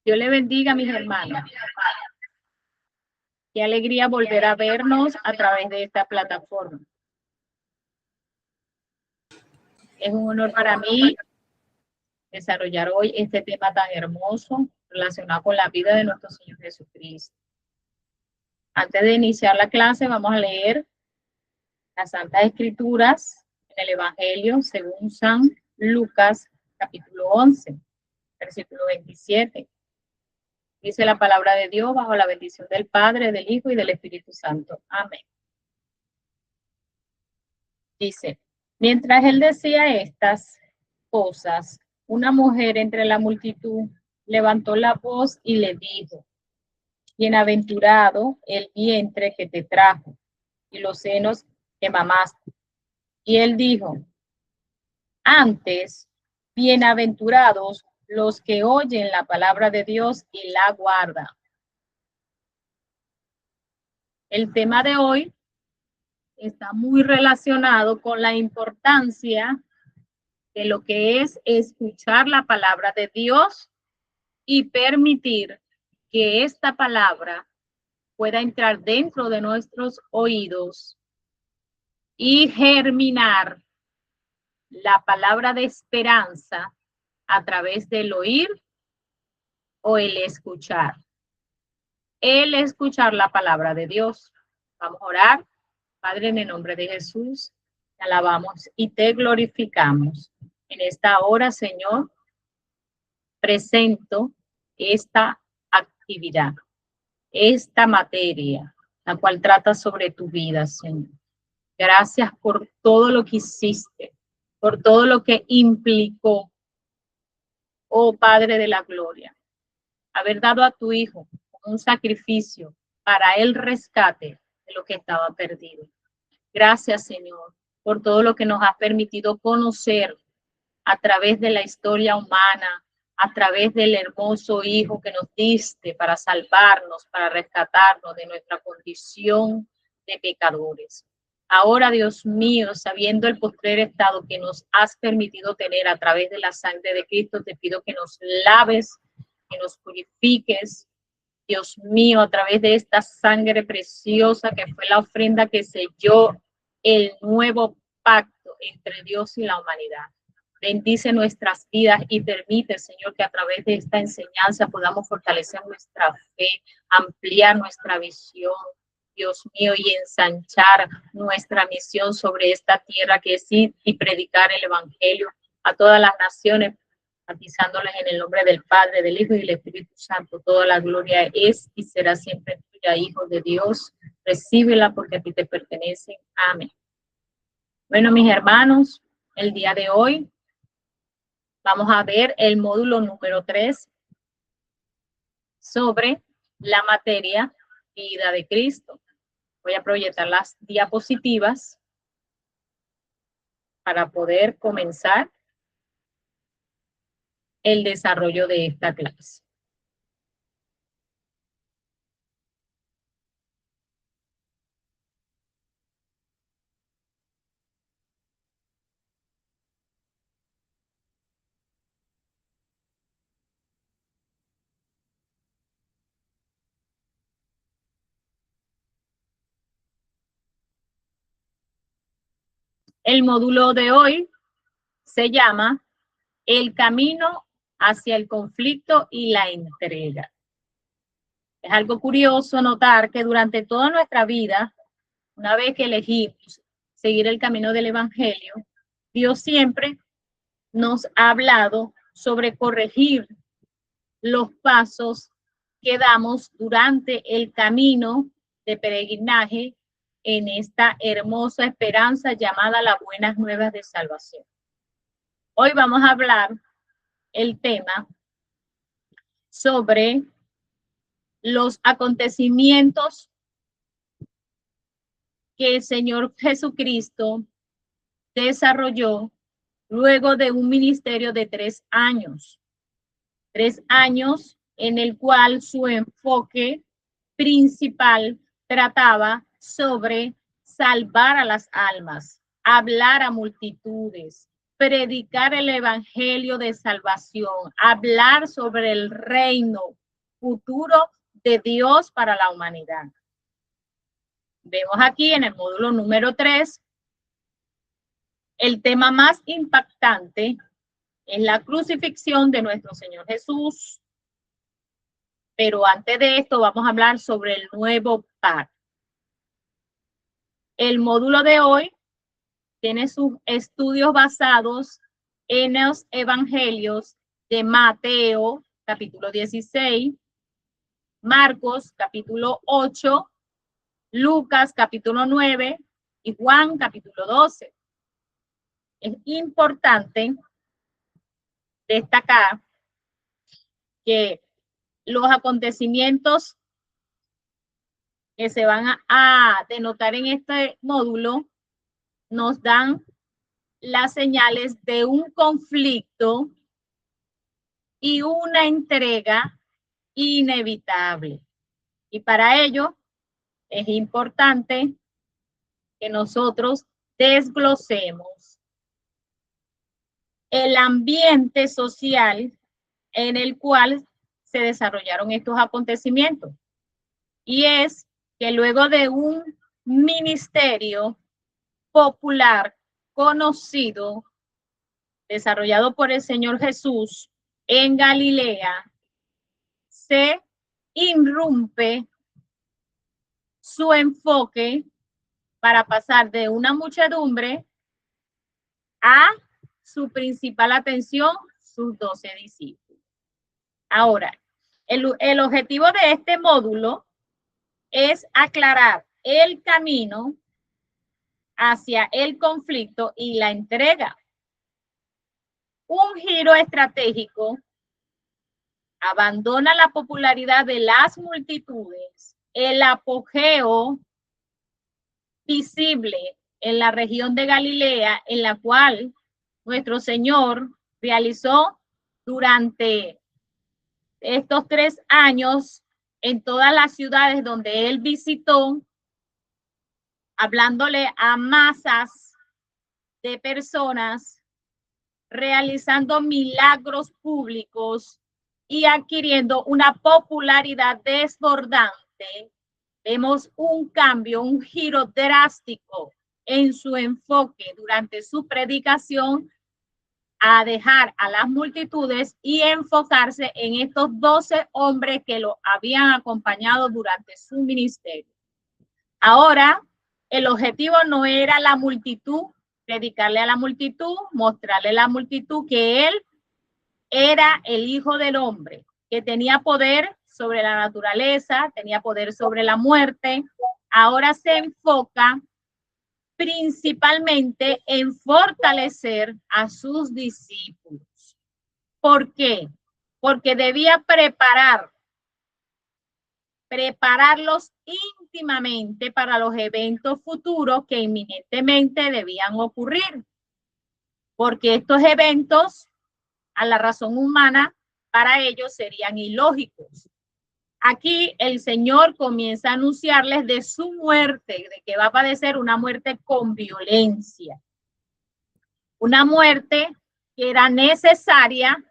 Dios le bendiga, mis hermanos. Qué alegría volver a vernos a través de esta plataforma. Es un honor para mí desarrollar hoy este tema tan hermoso relacionado con la vida de nuestro Señor Jesucristo. Antes de iniciar la clase, vamos a leer las Santas Escrituras en el Evangelio según San Lucas, capítulo 11, versículo 27. Dice la palabra de Dios bajo la bendición del Padre, del Hijo y del Espíritu Santo. Amén. Dice, mientras él decía estas cosas, una mujer entre la multitud levantó la voz y le dijo, bienaventurado el vientre que te trajo y los senos que mamaste. Y él dijo, antes, bienaventurados los que oyen la palabra de Dios y la guardan. El tema de hoy está muy relacionado con la importancia de lo que es escuchar la palabra de Dios y permitir que esta palabra pueda entrar dentro de nuestros oídos y germinar la palabra de esperanza a través del oír o el escuchar. El escuchar la palabra de Dios. Vamos a orar. Padre, en el nombre de Jesús, te alabamos y te glorificamos. En esta hora, Señor, presento esta actividad, esta materia, la cual trata sobre tu vida, Señor. Gracias por todo lo que hiciste, por todo lo que implicó, oh Padre de la gloria, haber dado a tu Hijo un sacrificio para el rescate de lo que estaba perdido. Gracias, Señor, por todo lo que nos has permitido conocer a través de la historia humana, a través del hermoso Hijo que nos diste para salvarnos, para rescatarnos de nuestra condición de pecadores. Ahora, Dios mío, sabiendo el postrer estado que nos has permitido tener a través de la sangre de Cristo, te pido que nos laves, que nos purifiques, Dios mío, a través de esta sangre preciosa que fue la ofrenda que selló el nuevo pacto entre Dios y la humanidad. Bendice nuestras vidas y permite, Señor, que a través de esta enseñanza podamos fortalecer nuestra fe, ampliar nuestra visión, Dios mío, y ensanchar nuestra misión sobre esta tierra, que es ir y predicar el Evangelio a todas las naciones, bautizándoles en el nombre del Padre, del Hijo y del Espíritu Santo. Toda la gloria es y será siempre tuya, Hijo de Dios. Recíbela porque a ti te pertenecen. Amén. Bueno, mis hermanos, el día de hoy vamos a ver el módulo número 3 sobre la materia vida de Cristo. Voy a proyectar las diapositivas para poder comenzar el desarrollo de esta clase. El módulo de hoy se llama El camino hacia el conflicto y la entrega. Es algo curioso notar que durante toda nuestra vida, una vez que elegimos seguir el camino del Evangelio, Dios siempre nos ha hablado sobre corregir los pasos que damos durante el camino de peregrinaje en esta hermosa esperanza llamada las buenas nuevas de salvación. Hoy vamos a hablar el tema sobre los acontecimientos que el Señor Jesucristo desarrolló luego de un ministerio de 3 años. 3 años en el cual su enfoque principal trataba sobre salvar a las almas, hablar a multitudes, predicar el evangelio de salvación, hablar sobre el reino futuro de Dios para la humanidad. Vemos aquí en el módulo número 3, el tema más impactante es la crucifixión de nuestro Señor Jesús. Pero antes de esto vamos a hablar sobre el nuevo pacto. El módulo de hoy tiene sus estudios basados en los evangelios de Mateo, capítulo 16, Marcos, capítulo 8, Lucas, capítulo 9 y Juan, capítulo 12. Es importante destacar que los acontecimientos que se van a denotar en este módulo nos dan las señales de un conflicto y una entrega inevitable. Y para ello es importante que nosotros desglosemos el ambiente social en el cual se desarrollaron estos acontecimientos. Y es que luego de un ministerio popular conocido, desarrollado por el Señor Jesús en Galilea, se irrumpe su enfoque para pasar de una muchedumbre a su principal atención, sus 12 discípulos. Ahora, el objetivo de este módulo es aclarar el camino hacia el conflicto y la entrega. Un giro estratégico abandona la popularidad de las multitudes, el apogeo visible en la región de Galilea, en la cual nuestro Señor realizó durante estos 3 años en todas las ciudades donde él visitó, hablándole a masas de personas, realizando milagros públicos y adquiriendo una popularidad desbordante. Vemos un cambio, un giro drástico en su enfoque durante su predicación, a dejar a las multitudes y enfocarse en estos 12 hombres que lo habían acompañado durante su ministerio. Ahora, el objetivo no era la multitud, predicarle a la multitud, mostrarle a la multitud que él era el Hijo del Hombre, que tenía poder sobre la naturaleza, tenía poder sobre la muerte. Ahora se enfoca principalmente en fortalecer a sus discípulos. ¿Por qué? Porque debía prepararlos íntimamente para los eventos futuros que inminentemente debían ocurrir. Porque estos eventos, a la razón humana, para ellos serían ilógicos. Aquí el Señor comienza a anunciarles de su muerte, de que va a padecer una muerte con violencia. Una muerte que era necesaria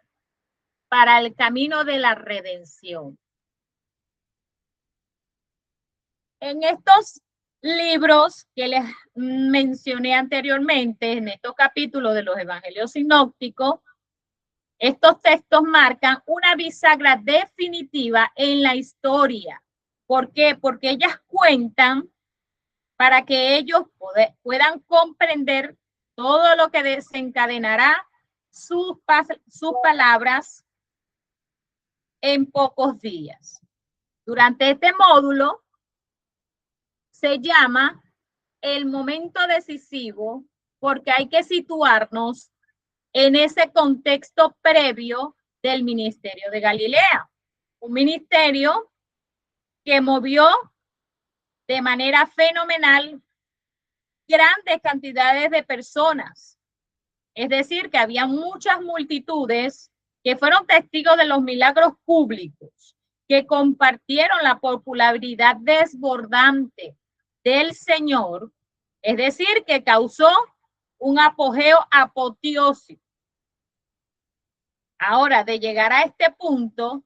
para el camino de la redención. En estos libros que les mencioné anteriormente, en estos capítulos de los evangelios sinópticos, estos textos marcan una bisagra definitiva en la historia. ¿Por qué? Porque ellas cuentan para que ellos puedan comprender todo lo que desencadenará sus palabras en pocos días. Durante este módulo se llama el momento decisivo porque hay que situarnos en ese contexto previo del ministerio de Galilea. Un ministerio que movió de manera fenomenal grandes cantidades de personas. Es decir, que había muchas multitudes que fueron testigos de los milagros públicos, que compartieron la popularidad desbordante del Señor. Es decir, que causó un apogeo apoteósico. Ahora, de llegar a este punto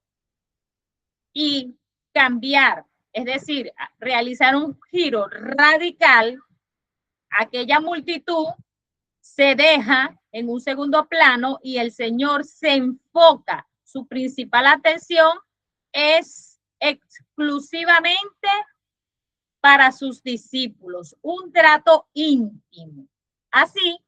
y cambiar, es decir, realizar un giro radical, aquella multitud se deja en un segundo plano y el Señor se enfoca, su principal atención es exclusivamente para sus discípulos, un trato íntimo. Así,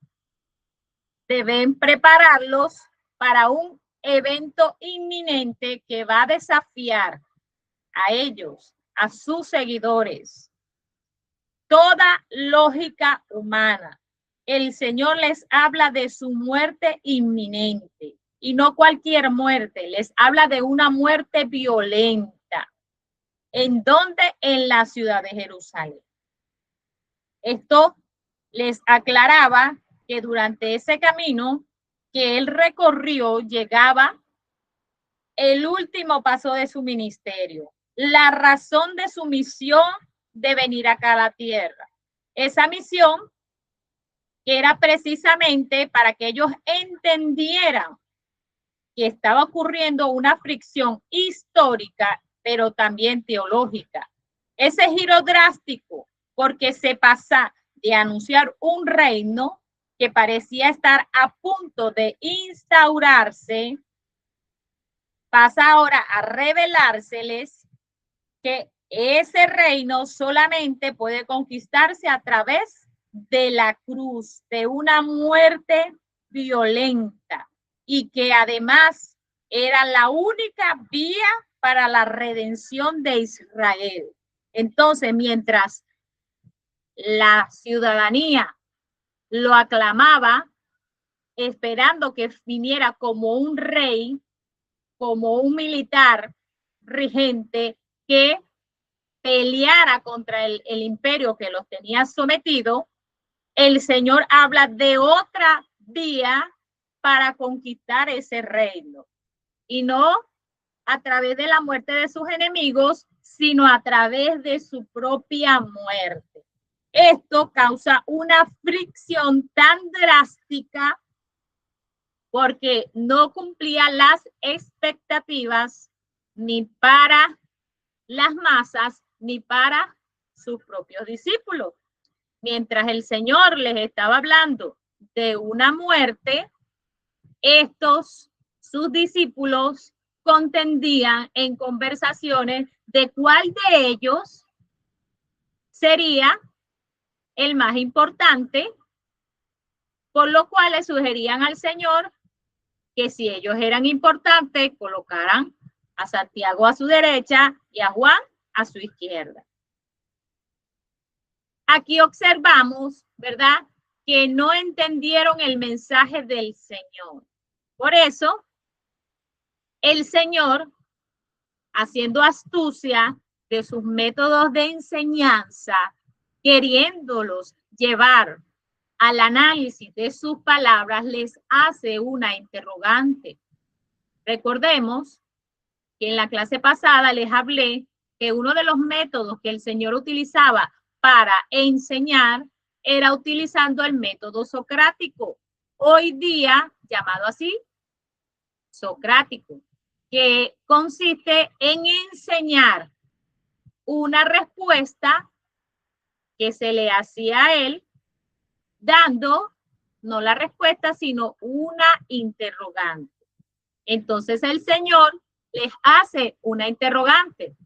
deben prepararlos para un evento inminente que va a desafiar a ellos, a sus seguidores, toda lógica humana. El Señor les habla de su muerte inminente y no cualquier muerte, les habla de una muerte violenta. ¿En dónde? En la ciudad de Jerusalén. Esto les aclaraba que durante ese camino que él recorrió llegaba el último paso de su ministerio, la razón de su misión de venir acá a la tierra. Esa misión que era precisamente para que ellos entendieran que estaba ocurriendo una fricción histórica, pero también teológica. Ese giro drástico, porque se pasa de anunciar un reino que parecía estar a punto de instaurarse, pasa ahora a revelárseles que ese reino solamente puede conquistarse a través de la cruz, de una muerte violenta, y que además era la única vía para la redención de Israel. Entonces, mientras la ciudadanía lo aclamaba, esperando que viniera como un rey, como un militar regente que peleara contra el imperio que los tenía sometido, el Señor habla de otra vía para conquistar ese reino. Y no a través de la muerte de sus enemigos, sino a través de su propia muerte. Esto causa una fricción tan drástica porque no cumplía las expectativas ni para las masas ni para sus propios discípulos. Mientras el Señor les estaba hablando de una muerte, sus discípulos, contendían en conversaciones de cuál de ellos sería el más importante, por lo cual le sugerían al Señor que si ellos eran importantes, colocaran a Santiago a su derecha y a Juan a su izquierda. Aquí observamos, ¿verdad?, que no entendieron el mensaje del Señor. Por eso, el Señor, haciendo astucia de sus métodos de enseñanza, queriéndolos llevar al análisis de sus palabras, les hace una interrogante. Recordemos que en la clase pasada les hablé que uno de los métodos que el Señor utilizaba para enseñar era utilizando el método socrático, hoy día llamado así, socrático, que consiste en enseñar una respuesta que se le hacía a él, dando no la respuesta, sino una interrogante. Entonces el Señor les hace una interrogante.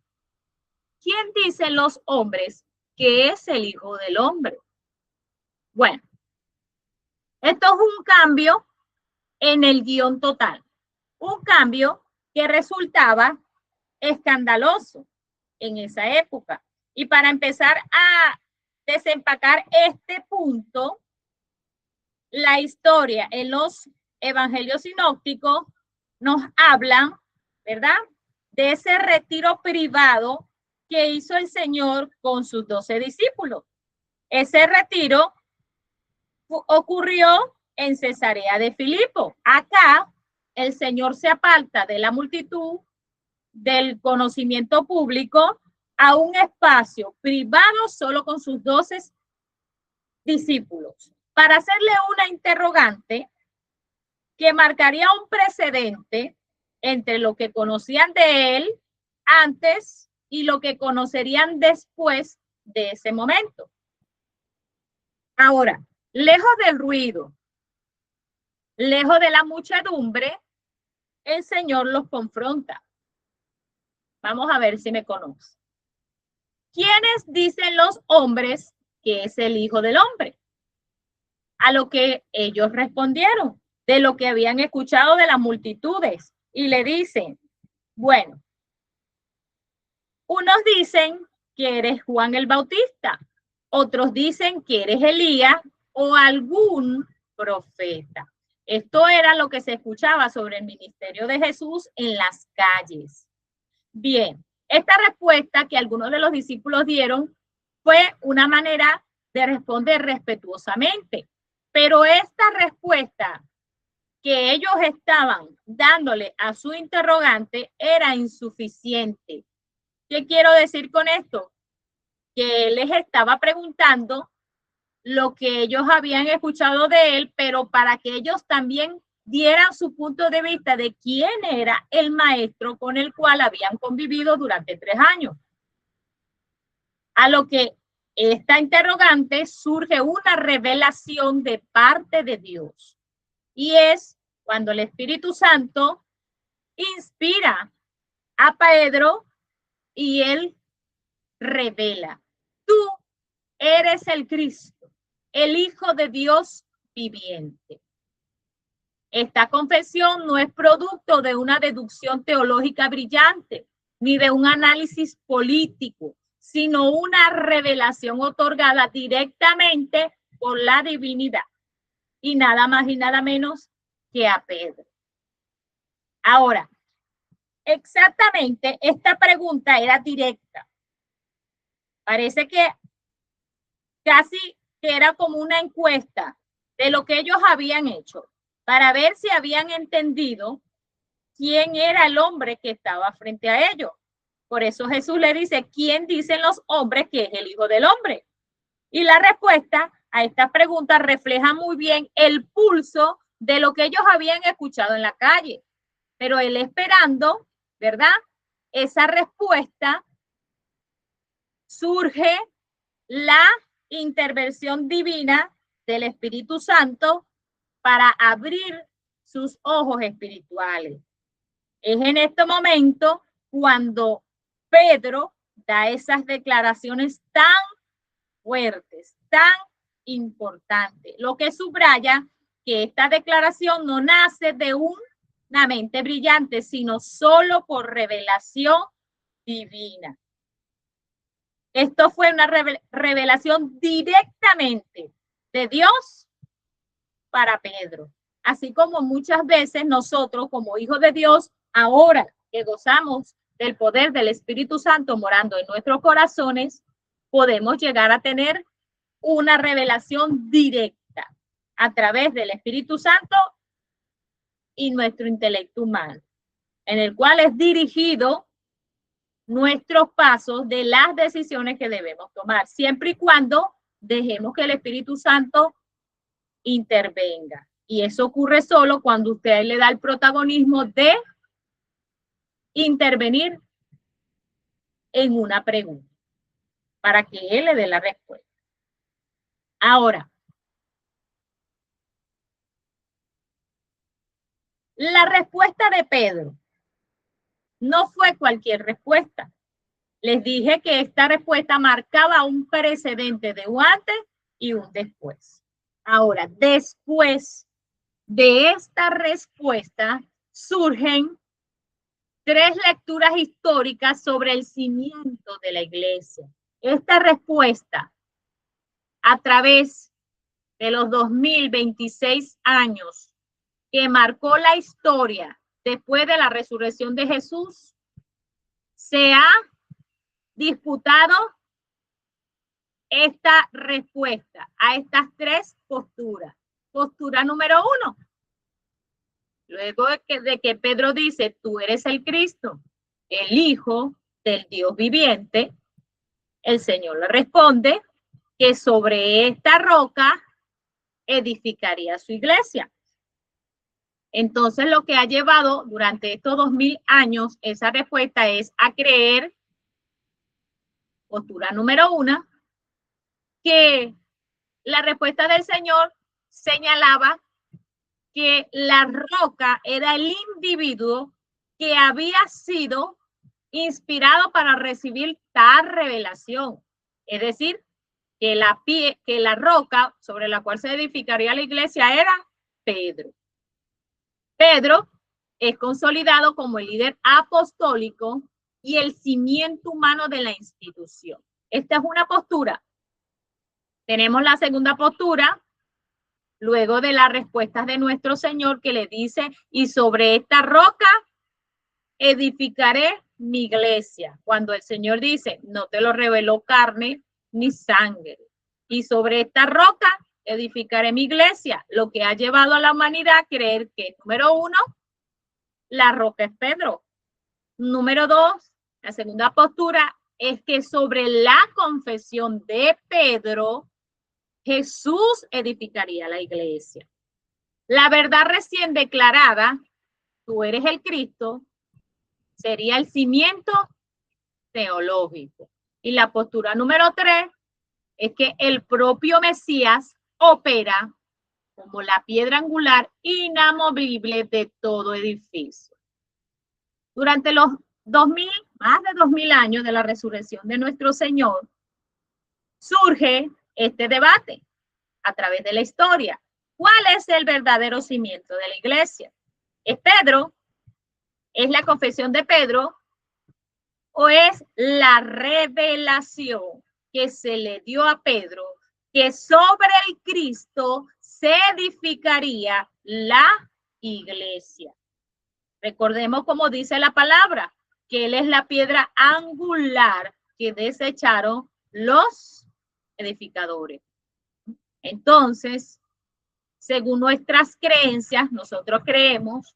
¿Quién dicen los hombres que es el Hijo del Hombre? Bueno, esto es un cambio en el guión total. Un cambio que resultaba escandaloso en esa época. Y para empezar a desempacar este punto, la historia en los evangelios sinópticos nos hablan, ¿verdad?, de ese retiro privado que hizo el Señor con sus 12 discípulos. Ese retiro ocurrió en Cesarea de Filipo. Acá el Señor se aparta de la multitud, del conocimiento público, a un espacio privado solo con sus 12 discípulos. para hacerle una interrogante que marcaría un precedente entre lo que conocían de él antes y lo que conocerían después de ese momento. Ahora, lejos del ruido, lejos de la muchedumbre, el Señor los confronta. Vamos a ver si me conoce. ¿Quiénes dicen los hombres que es el Hijo del Hombre? A lo que ellos respondieron, de lo que habían escuchado de las multitudes, y le dicen, bueno, unos dicen que eres Juan el Bautista, otros dicen que eres Elías o algún profeta. Esto era lo que se escuchaba sobre el ministerio de Jesús en las calles. Bien, esta respuesta que algunos de los discípulos dieron fue una manera de responder respetuosamente, pero esta respuesta que ellos estaban dándole a su interrogante era insuficiente. ¿Qué quiero decir con esto? Que él les estaba preguntando lo que ellos habían escuchado de él, pero para que ellos también dieran su punto de vista de quién era el maestro con el cual habían convivido durante 3 años. A lo que esta interrogante surge una revelación de parte de Dios. Y es cuando el Espíritu Santo inspira a Pedro y él revela: tú eres el Cristo, el Hijo de Dios viviente. Esta confesión no es producto de una deducción teológica brillante, ni de un análisis político, sino una revelación otorgada directamente por la divinidad, y nada más y nada menos que a Pedro. Ahora, exactamente, esta pregunta era directa. Parece que casi que era como una encuesta de lo que ellos habían hecho para ver si habían entendido quién era el hombre que estaba frente a ellos. Por eso Jesús le dice, ¿quién dicen los hombres que es el Hijo del Hombre? Y la respuesta a esta pregunta refleja muy bien el pulso de lo que ellos habían escuchado en la calle. Pero él esperando, ¿verdad? Esa respuesta, surge la intervención divina del Espíritu Santo para abrir sus ojos espirituales. Es en este momento cuando Pedro da esas declaraciones tan fuertes, tan importantes, lo que subraya que esta declaración no nace de una mente brillante, sino solo por revelación divina. Esto fue una revelación directamente de Dios para Pedro. Así como muchas veces nosotros, como hijos de Dios, ahora que gozamos del poder del Espíritu Santo morando en nuestros corazones, podemos llegar a tener una revelación directa a través del Espíritu Santo y nuestro intelecto humano, en el cual es dirigido nuestros pasos de las decisiones que debemos tomar, siempre y cuando dejemos que el Espíritu Santo intervenga. Y eso ocurre solo cuando usted le da el protagonismo de intervenir en una pregunta para que él le dé la respuesta. Ahora, la respuesta de Pedro no fue cualquier respuesta. Les dije que esta respuesta marcaba un precedente de un antes y un después. Ahora, después de esta respuesta surgen 3 lecturas históricas sobre el cimiento de la iglesia. Esta respuesta, a través de los 2026 años que marcó la historia después de la resurrección de Jesús, se ha disputado esta respuesta a estas 3 posturas. Postura número 1. Luego de que Pedro dice, tú eres el Cristo, el Hijo del Dios viviente, el Señor le responde que sobre esta roca edificaría su iglesia. Entonces, lo que ha llevado durante estos 2000 años esa respuesta es a creer, postura número 1, que la respuesta del Señor señalaba que la roca era el individuo que había sido inspirado para recibir tal revelación. Es decir, que la roca sobre la cual se edificaría la iglesia era Pedro. Pedro es consolidado como el líder apostólico y el cimiento humano de la institución. Esta es una postura. Tenemos la segunda postura, luego de las respuestas de nuestro Señor, que le dice, y sobre esta roca edificaré mi iglesia. Cuando el Señor dice, no te lo reveló carne ni sangre. Y sobre esta roca edificaré mi iglesia, lo que ha llevado a la humanidad a creer que, número 1, la roca es Pedro. Número 2, la segunda postura es que sobre la confesión de Pedro, Jesús edificaría la iglesia. La verdad recién declarada, tú eres el Cristo, sería el cimiento teológico. Y la postura número 3 es que el propio Mesías opera como la piedra angular inamovible de todo edificio. Durante los más de 2000 años de la resurrección de nuestro Señor, surge este debate a través de la historia. ¿Cuál es el verdadero cimiento de la iglesia? ¿Es Pedro? ¿Es la confesión de Pedro? ¿O es la revelación que se le dio a Pedro que sobre el Cristo se edificaría la iglesia? Recordemos como dice la palabra, que Él es la piedra angular que desecharon los edificadores. Entonces, según nuestras creencias, nosotros creemos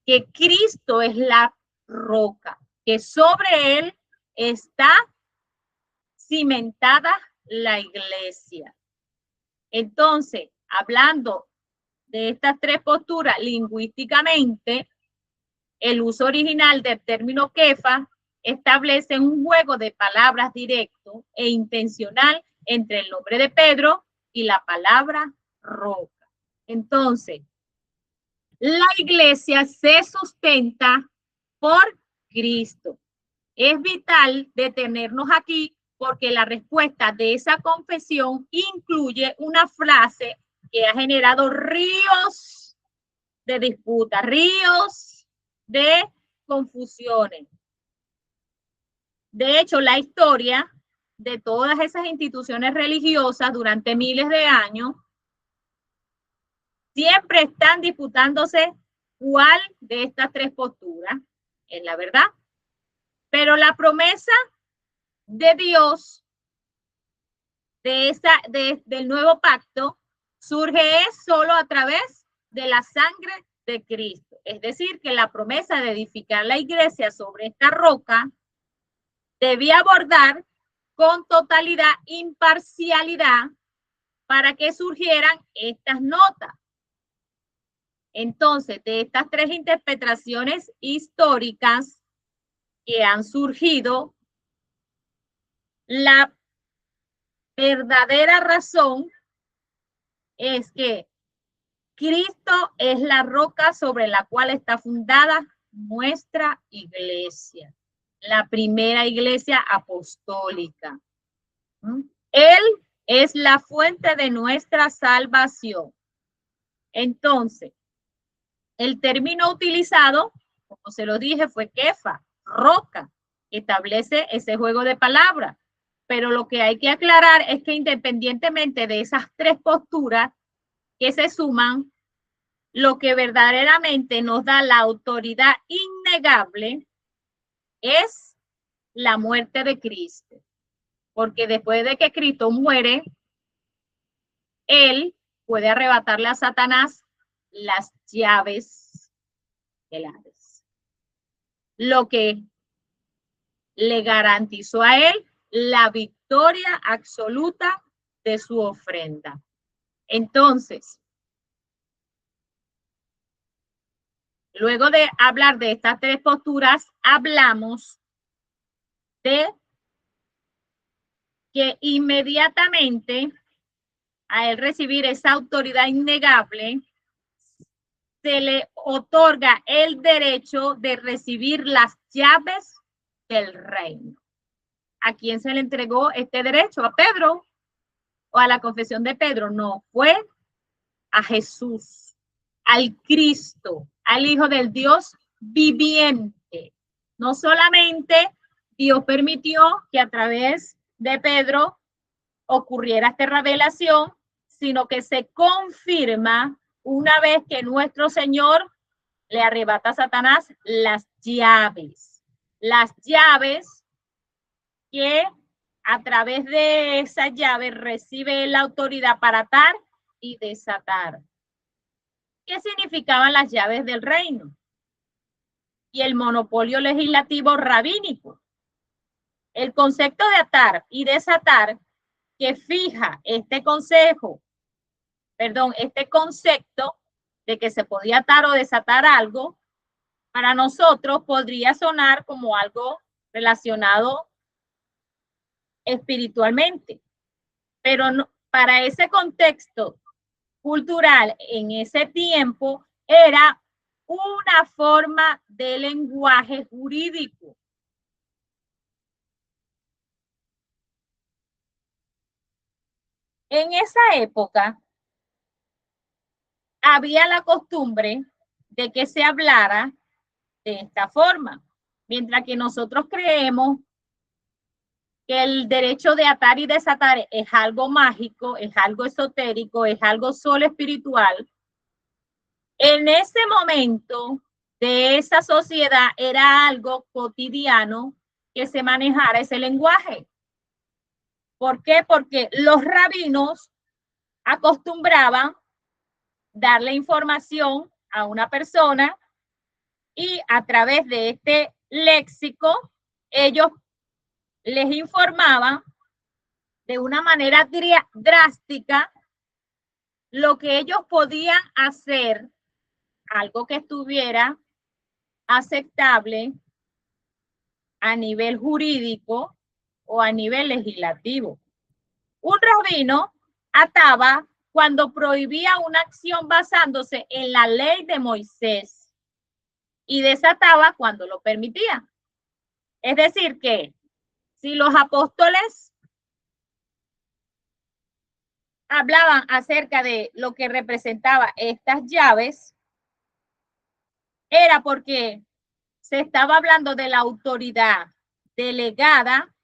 que Cristo es la roca, que sobre Él está cimentada la iglesia. Entonces, hablando de estas tres posturas lingüísticamente, el uso original del término kefa establece un juego de palabras directo e intencional entre el nombre de Pedro y la palabra roca. Entonces, la iglesia se sustenta por Cristo. Es vital detenernos aquí porque la respuesta de esa confesión incluye una frase que ha generado ríos de disputa, ríos de confusiones. De hecho, la historia de todas esas instituciones religiosas durante miles de años siempre están disputándose cuál de estas tres posturas es la verdad. Pero la promesa de Dios del nuevo pacto surge solo a través de la sangre de Cristo. Es decir, que la promesa de edificar la iglesia sobre esta roca debía abordar con totalidad, imparcialidad, para que surgieran estas notas. Entonces, de estas tres interpretaciones históricas que han surgido, la verdadera razón es que Cristo es la roca sobre la cual está fundada nuestra iglesia, la primera iglesia apostólica. Él es la fuente de nuestra salvación. Entonces, el término utilizado, como se lo dije, fue kefa, roca, establece ese juego de palabras. Pero lo que hay que aclarar es que independientemente de esas tres posturas que se suman, lo que verdaderamente nos da la autoridad innegable es la muerte de Cristo. Porque después de que Cristo muere, Él puede arrebatarle a Satanás las llaves del Hades. Lo que le garantizó a Él la victoria absoluta de su ofrenda. Entonces, luego de hablar de estas tres posturas, hablamos de que inmediatamente a él recibir esa autoridad innegable, se le otorga el derecho de recibir las llaves del reino. ¿A quién se le entregó este derecho? ¿A Pedro o a la confesión de Pedro? No, fue a Jesús, al Cristo, al Hijo del Dios viviente. No solamente Dios permitió que a través de Pedro ocurriera esta revelación, sino que se confirma una vez que nuestro Señor le arrebata a Satanás las llaves que a través de esas llaves recibe la autoridad para atar y desatar. ¿Qué significaban las llaves del reino? Y el monopolio legislativo rabínico. El concepto de atar y desatar que fija este concepto de que se podía atar o desatar algo, para nosotros podría sonar como algo relacionado espiritualmente, pero no, para ese contexto cultural en ese tiempo era una forma de lenguaje jurídico. En esa época había la costumbre de que se hablara de esta forma, mientras que nosotros creemos que el derecho de atar y desatar es algo mágico, es algo esotérico, es algo solo espiritual. En ese momento de esa sociedad era algo cotidiano que se manejara ese lenguaje. ¿Por qué? Porque los rabinos acostumbraban darle información a una persona y a través de este léxico ellos les informaban de una manera drástica lo que ellos podían hacer, algo que estuviera aceptable a nivel jurídico o a nivel legislativo. Un rabino ataba cuando prohibía una acción basándose en la ley de Moisés y desataba cuando lo permitía. Es decir, que si los apóstoles hablaban acerca de lo que representaba estas llaves, era porque se estaba hablando de la autoridad delegada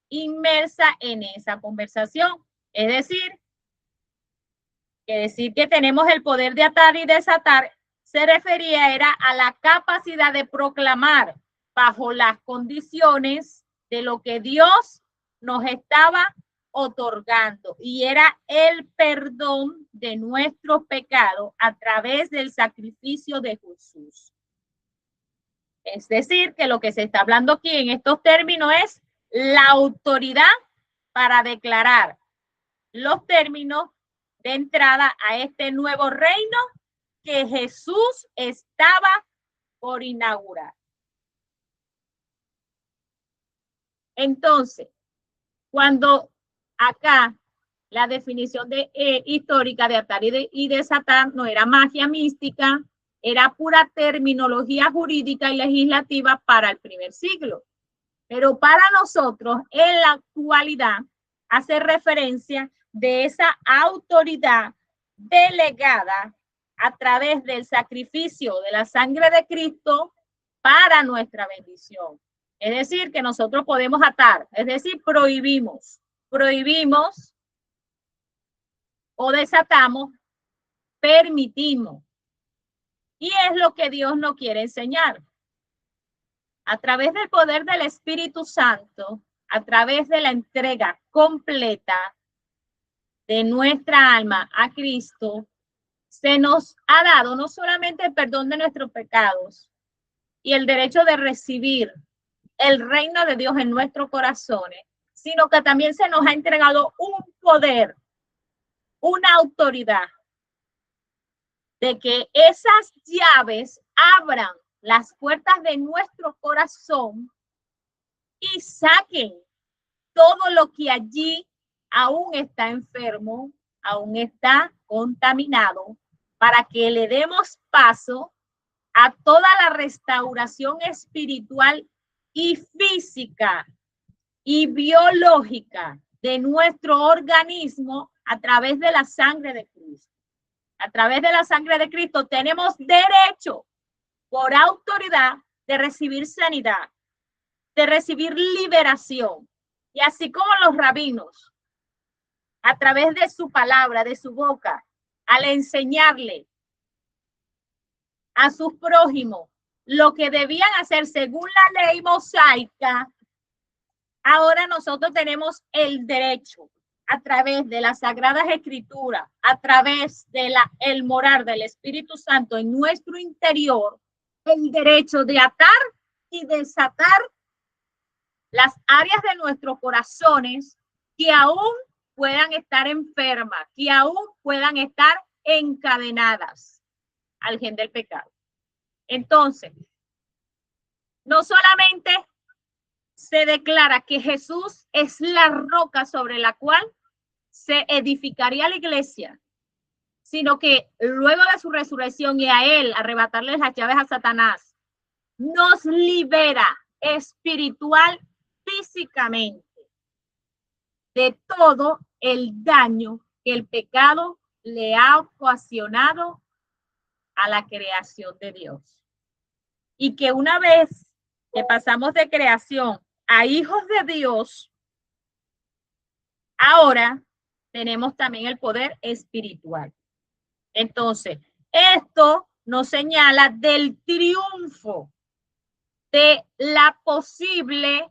inmersa en esa conversación. Es decir que tenemos el poder de atar y desatar, se refería era a la capacidad de proclamar bajo las condiciones de lo que Dios nos estaba otorgando, y era el perdón de nuestros pecados a través del sacrificio de Jesús. Es decir, que lo que se está hablando aquí en estos términos es la autoridad para declarar los términos de entrada a este nuevo reino que Jesús estaba por inaugurar. Entonces, cuando acá la definición histórica de atar y desatar no era magia mística, era pura terminología jurídica y legislativa para el primer siglo. Pero para nosotros, en la actualidad, hace referencia de esa autoridad delegada a través del sacrificio de la sangre de Cristo para nuestra bendición. Es decir, que nosotros podemos atar, es decir, prohibimos o desatamos, permitimos. Y es lo que Dios nos quiere enseñar. A través del poder del Espíritu Santo, a través de la entrega completa de nuestra alma a Cristo, se nos ha dado no solamente el perdón de nuestros pecados y el derecho de recibir el reino de Dios en nuestros corazones, sino que también se nos ha entregado un poder una autoridad de que esas llaves abran las puertas de nuestro corazón y saquen todo lo que allí aún está enfermo, aún está contaminado, para que le demos paso a toda la restauración espiritual y física y biológica de nuestro organismo a través de la sangre de Cristo. A través de la sangre de Cristo tenemos derecho por autoridad de recibir sanidad, de recibir liberación. Y así como los rabinos, a través de su palabra, de su boca, al enseñarle a sus prójimos lo que debían hacer según la ley mosaica, ahora nosotros tenemos el derecho, a través de las Sagradas Escrituras, a través de el morar del Espíritu Santo en nuestro interior, el derecho de atar y desatar las áreas de nuestros corazones que aún puedan estar enfermas, que aún puedan estar encadenadas al gen del pecado. Entonces, no solamente se declara que Jesús es la roca sobre la cual se edificaría la iglesia, sino que luego de su resurrección y a él arrebatarle las llaves a Satanás, nos libera espiritual, físicamente, de todo el daño que el pecado le ha ocasionado a la creación de Dios. Y que una vez que pasamos de creación a hijos de Dios, ahora tenemos también el poder espiritual. Entonces, esto nos señala del triunfo, de la posible,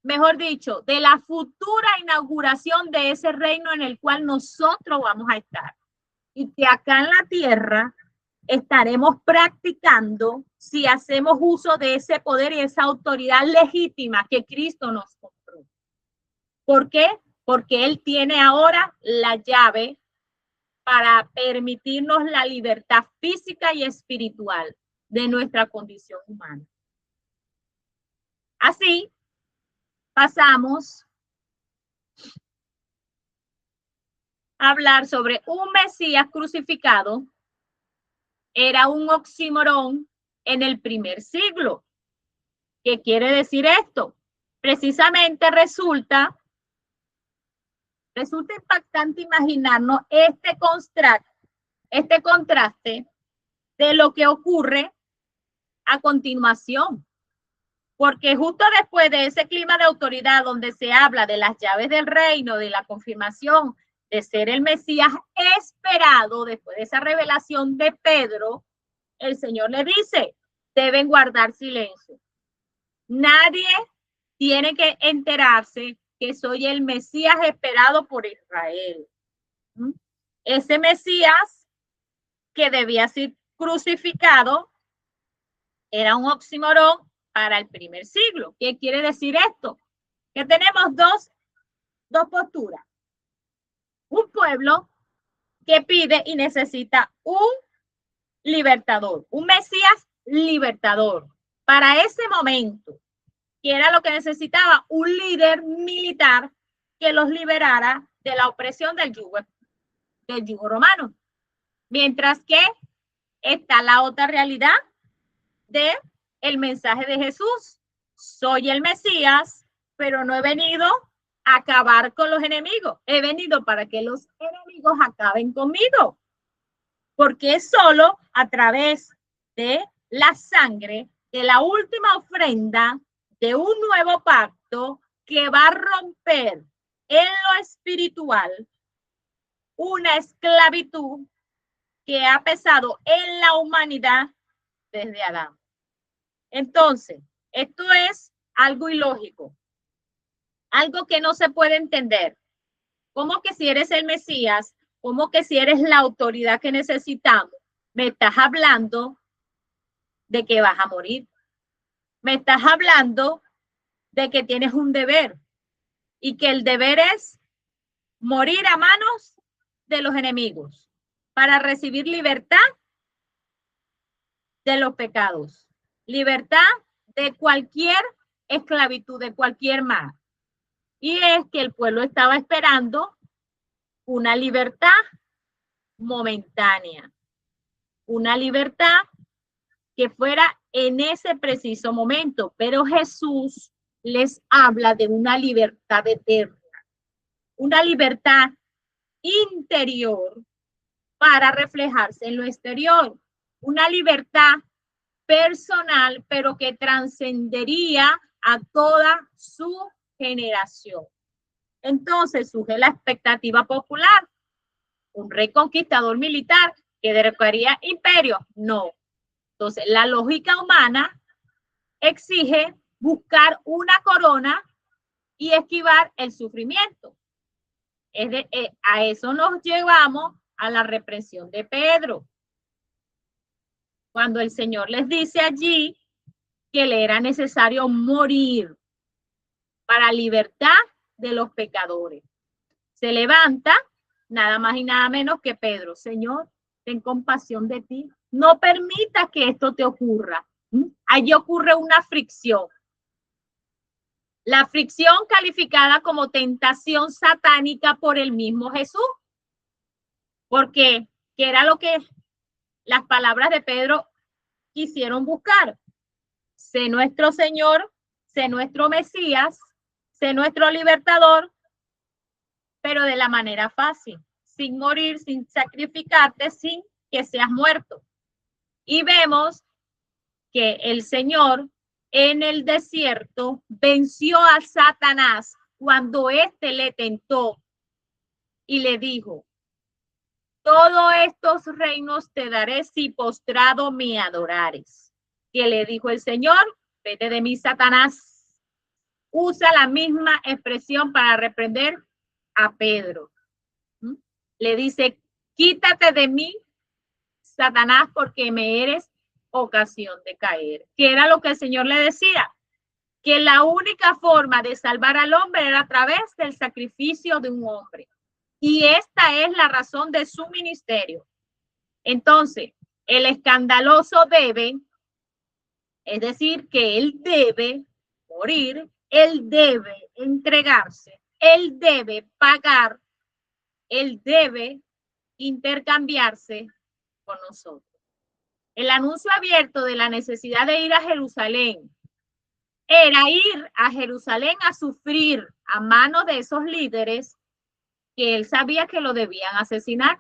mejor dicho, de la futura inauguración de ese reino en el cual nosotros vamos a estar. Y que acá en la tierra estaremos practicando si hacemos uso de ese poder y esa autoridad legítima que Cristo nos compró. ¿Por qué? Porque Él tiene ahora la llave para permitirnos la libertad física y espiritual de nuestra condición humana. Así, pasamos a hablar sobre un Mesías crucificado. Era un oxímoron en el primer siglo. ¿Qué quiere decir esto? Precisamente resulta impactante imaginarnos este contraste de lo que ocurre a continuación. Porque justo después de ese clima de autoridad donde se habla de las llaves del reino, de la confirmación de ser el Mesías esperado, después de esa revelación de Pedro, el Señor le dice, deben guardar silencio. Nadie tiene que enterarse que soy el Mesías esperado por Israel. Ese Mesías que debía ser crucificado era un oxímoron para el primer siglo. ¿Qué quiere decir esto? Que tenemos dos posturas. Un pueblo que pide y necesita un libertador, un Mesías libertador. Para ese momento, que era lo que necesitaba, un líder militar que los liberara de la opresión del yugo romano. Mientras que está la otra realidad de el mensaje de Jesús. Soy el Mesías, pero no he venido a acabar con los enemigos. He venido para que los enemigos acaben conmigo. Porque es solo a través de la sangre, de la última ofrenda, de un nuevo pacto que va a romper en lo espiritual una esclavitud que ha pesado en la humanidad desde Adán. Entonces, esto es algo ilógico, algo que no se puede entender. ¿Cómo que si eres el Mesías, cómo que si eres la autoridad que necesitamos, me estás hablando de que vas a morir? Me estás hablando de que tienes un deber y que el deber es morir a manos de los enemigos, para recibir libertad de los pecados, libertad de cualquier esclavitud, de cualquier mal. Y es que el pueblo estaba esperando una libertad momentánea, una libertad que fuera en ese preciso momento, pero Jesús les habla de una libertad eterna, una libertad interior para reflejarse en lo exterior, una libertad personal, pero que trascendería a toda su generación. Entonces surge la expectativa popular, un rey conquistador militar que derrocaría imperios, no. Entonces la lógica humana exige buscar una corona y esquivar el sufrimiento. A eso nos llevamos a la represión de Pedro. Cuando el Señor les dice allí que le era necesario morir para libertad de los pecadores. Se levanta nada más y nada menos que Pedro. Señor, ten compasión de ti. No permitas que esto te ocurra. Allí ocurre una fricción. La fricción calificada como tentación satánica por el mismo Jesús. Porque, ¿qué era lo que las palabras de Pedro quisieron buscar? Sé nuestro Señor, sé nuestro Mesías, sé nuestro libertador, pero de la manera fácil, sin morir, sin sacrificarte, sin que seas muerto. Y vemos que el Señor en el desierto venció a Satanás cuando éste le tentó y le dijo: todos estos reinos te daré si postrado me adorares. Que le dijo el Señor: vete de mí, Satanás. Usa la misma expresión para reprender a Pedro. Le dice: quítate de mí, Satanás, porque me eres ocasión de caer. ¿Qué era lo que el Señor le decía? Que la única forma de salvar al hombre era a través del sacrificio de un hombre. Y esta es la razón de su ministerio. Entonces, el escandaloso debe, es decir, que él debe morir, él debe entregarse, él debe pagar, él debe intercambiarse con nosotros. El anuncio abierto de la necesidad de ir a Jerusalén era ir a Jerusalén a sufrir a manos de esos líderes que él sabía que lo debían asesinar,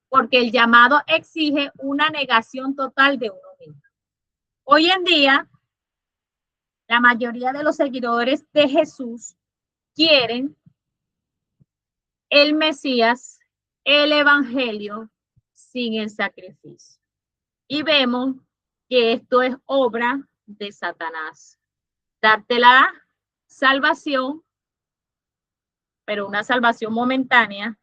porque el llamado exige una negación total de uno mismo. Hoy en día, la mayoría de los seguidores de Jesús quieren el Mesías, el Evangelio, sin el sacrificio. Y vemos que esto es obra de Satanás. Darte la salvación, pero una salvación momentánea,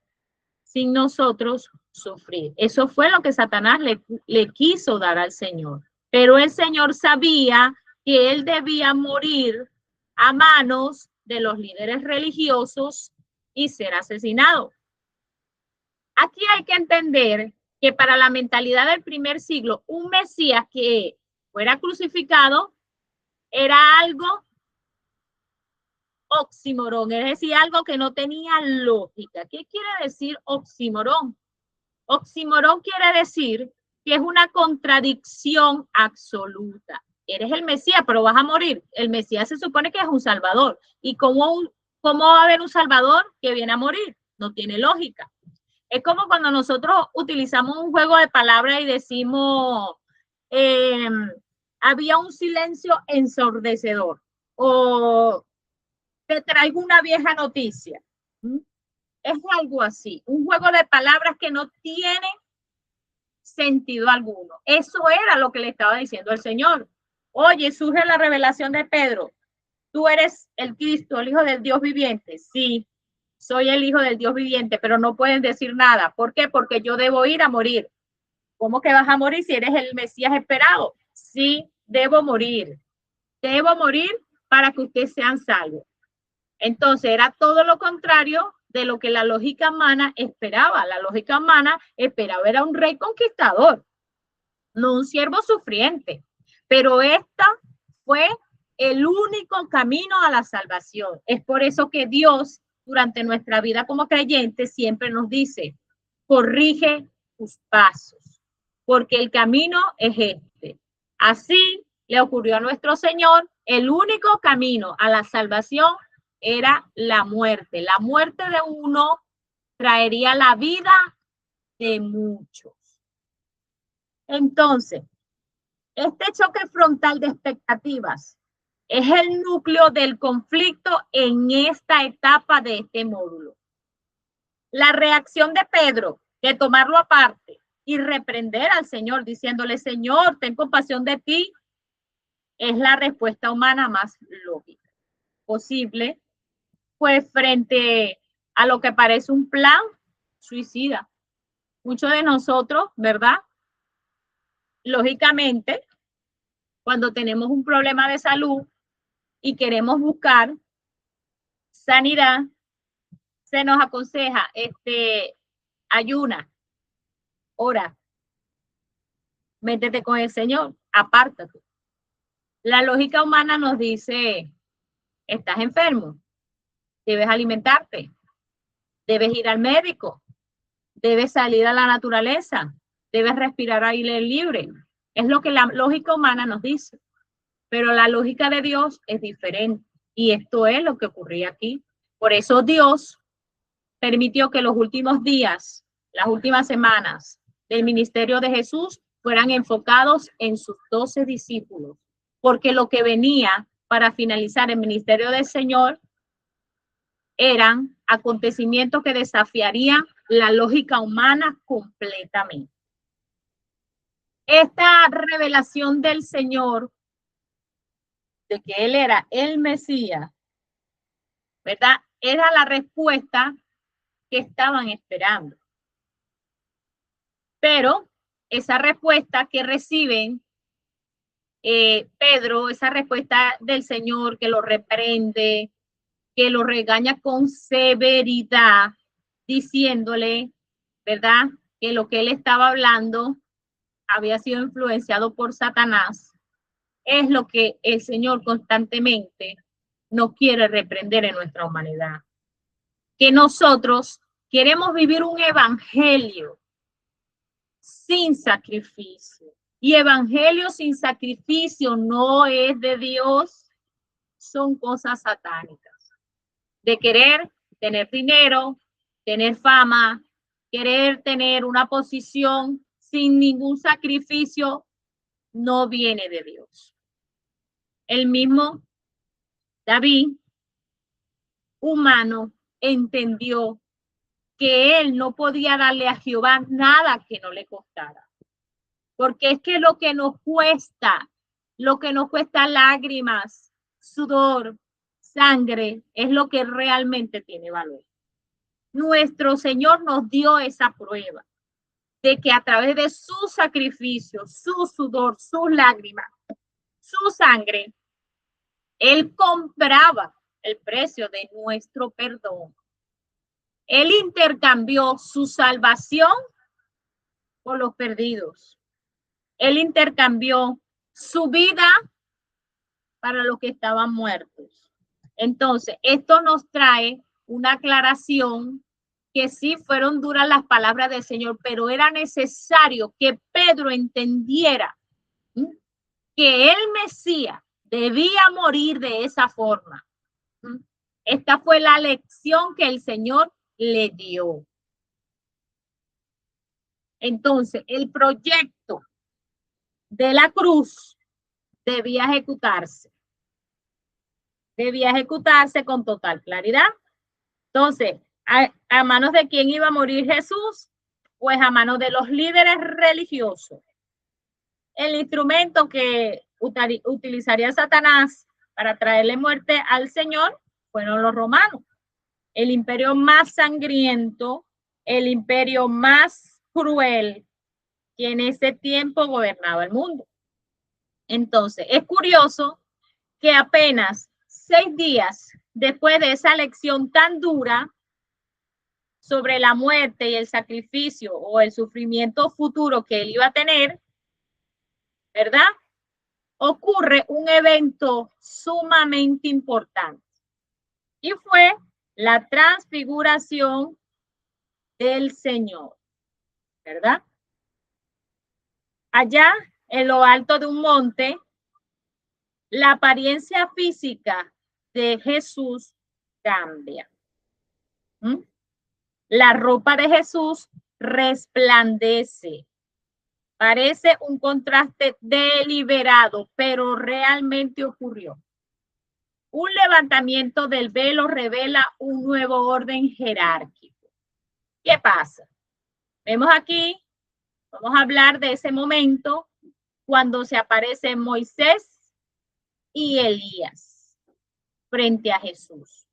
sin nosotros sufrir. Eso fue lo que Satanás le quiso dar al Señor. Pero el Señor sabía que él debía morir a manos de los líderes religiosos y ser asesinado. Aquí hay que entender que para la mentalidad del primer siglo, un Mesías que fuera crucificado era algo oxímoron, es decir, algo que no tenía lógica. ¿Qué quiere decir oxímoron? Oxímoron quiere decir que es una contradicción absoluta. Eres el Mesías, pero vas a morir. El Mesías se supone que es un salvador. ¿Y cómo va a haber un salvador que viene a morir? No tiene lógica. Es como cuando nosotros utilizamos un juego de palabras y decimos, había un silencio ensordecedor, o te traigo una vieja noticia. Es algo así, un juego de palabras que no tiene sentido alguno. Eso era lo que le estaba diciendo el Señor. Oye, surge la revelación de Pedro. Tú eres el Cristo, el Hijo del Dios viviente. Sí, soy el Hijo del Dios viviente, pero no pueden decir nada. ¿Por qué? Porque yo debo ir a morir. ¿Cómo que vas a morir si eres el Mesías esperado? Sí, debo morir. Debo morir para que ustedes sean salvos. Entonces era todo lo contrario de lo que la lógica humana esperaba. La lógica humana esperaba era un rey conquistador, no un siervo sufriente. Pero esta fue el único camino a la salvación. Es por eso que Dios, durante nuestra vida como creyentes, siempre nos dice, corrige tus pasos, porque el camino es este. Así le ocurrió a nuestro Señor, el único camino a la salvación era la muerte. La muerte de uno traería la vida de muchos. Entonces, este choque frontal de expectativas es el núcleo del conflicto en esta etapa de este módulo. La reacción de Pedro de tomarlo aparte y reprender al Señor diciéndole, Señor, ten compasión de ti, es la respuesta humana más lógica posible, pues frente a lo que parece un plan suicida. Muchos de nosotros, ¿verdad? Lógicamente, cuando tenemos un problema de salud y queremos buscar sanidad, se nos aconseja, ayuna, ora, métete con el Señor, apártate. La lógica humana nos dice, estás enfermo, debes alimentarte, debes ir al médico, debes salir a la naturaleza, debes respirar aire libre. Es lo que la lógica humana nos dice. Pero la lógica de Dios es diferente. Y esto es lo que ocurría aquí. Por eso Dios permitió que los últimos días, las últimas semanas del ministerio de Jesús fueran enfocados en sus 12 discípulos. Porque lo que venía para finalizar el ministerio del Señor eran acontecimientos que desafiarían la lógica humana completamente. Esta revelación del Señor de que Él era el Mesías, ¿verdad? Era la respuesta que estaban esperando. Pero esa respuesta que reciben Pedro, esa respuesta del Señor que lo reprende, que lo regaña con severidad, diciéndole, ¿verdad? Que lo que él estaba hablando había sido influenciado por Satanás. Es lo que el Señor constantemente nos quiere reprender en nuestra humanidad. Que nosotros queremos vivir un evangelio sin sacrificio. Y evangelio sin sacrificio no es de Dios, son cosas satánicas. De querer tener dinero, tener fama, querer tener una posición sin ningún sacrificio, no viene de Dios. El mismo David, humano, entendió que él no podía darle a Jehová nada que no le costara. Porque es que lo que nos cuesta lágrimas, sudor, sangre, es lo que realmente tiene valor. Nuestro Señor nos dio esa prueba de que a través de su sacrificio, su sudor, sus lágrimas, su sangre, Él compraba el precio de nuestro perdón. Él intercambió su salvación por los perdidos. Él intercambió su vida para los que estaban muertos. Entonces, esto nos trae una aclaración que sí fueron duras las palabras del Señor, pero era necesario que Pedro entendiera que el Mesías debía morir de esa forma. Esta fue la lección que el Señor le dio. Entonces, el proyecto de la cruz debía ejecutarse. Debía ejecutarse con total claridad. Entonces, ¿a manos de quién iba a morir Jesús? Pues a manos de los líderes religiosos. El instrumento que utilizaría Satanás para traerle muerte al Señor fueron los romanos. El imperio más sangriento, el imperio más cruel que en ese tiempo gobernaba el mundo. Entonces, es curioso que apenas 6 días después de esa lección tan dura, sobre la muerte y el sacrificio o el sufrimiento futuro que él iba a tener, ¿verdad? Ocurre un evento sumamente importante y fue la transfiguración del Señor, ¿verdad? Allá en lo alto de un monte, la apariencia física de Jesús cambia. La ropa de Jesús resplandece. Parece un contraste deliberado, pero realmente ocurrió. Un levantamiento del velo revela un nuevo orden jerárquico. ¿Qué pasa? Vemos aquí, vamos a hablar de ese momento cuando se aparecen Moisés y Elías frente a Jesús.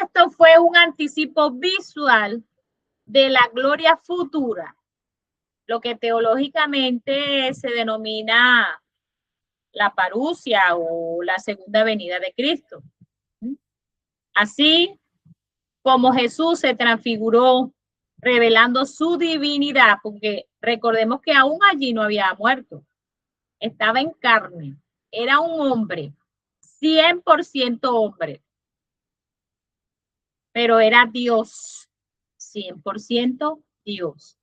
Esto fue un anticipo visual de la gloria futura, lo que teológicamente se denomina la parusia o la segunda venida de Cristo. Así como Jesús se transfiguró revelando su divinidad, porque recordemos que aún allí no había muerto, estaba en carne, era un hombre, 100% hombre, pero era Dios, 100% Dios.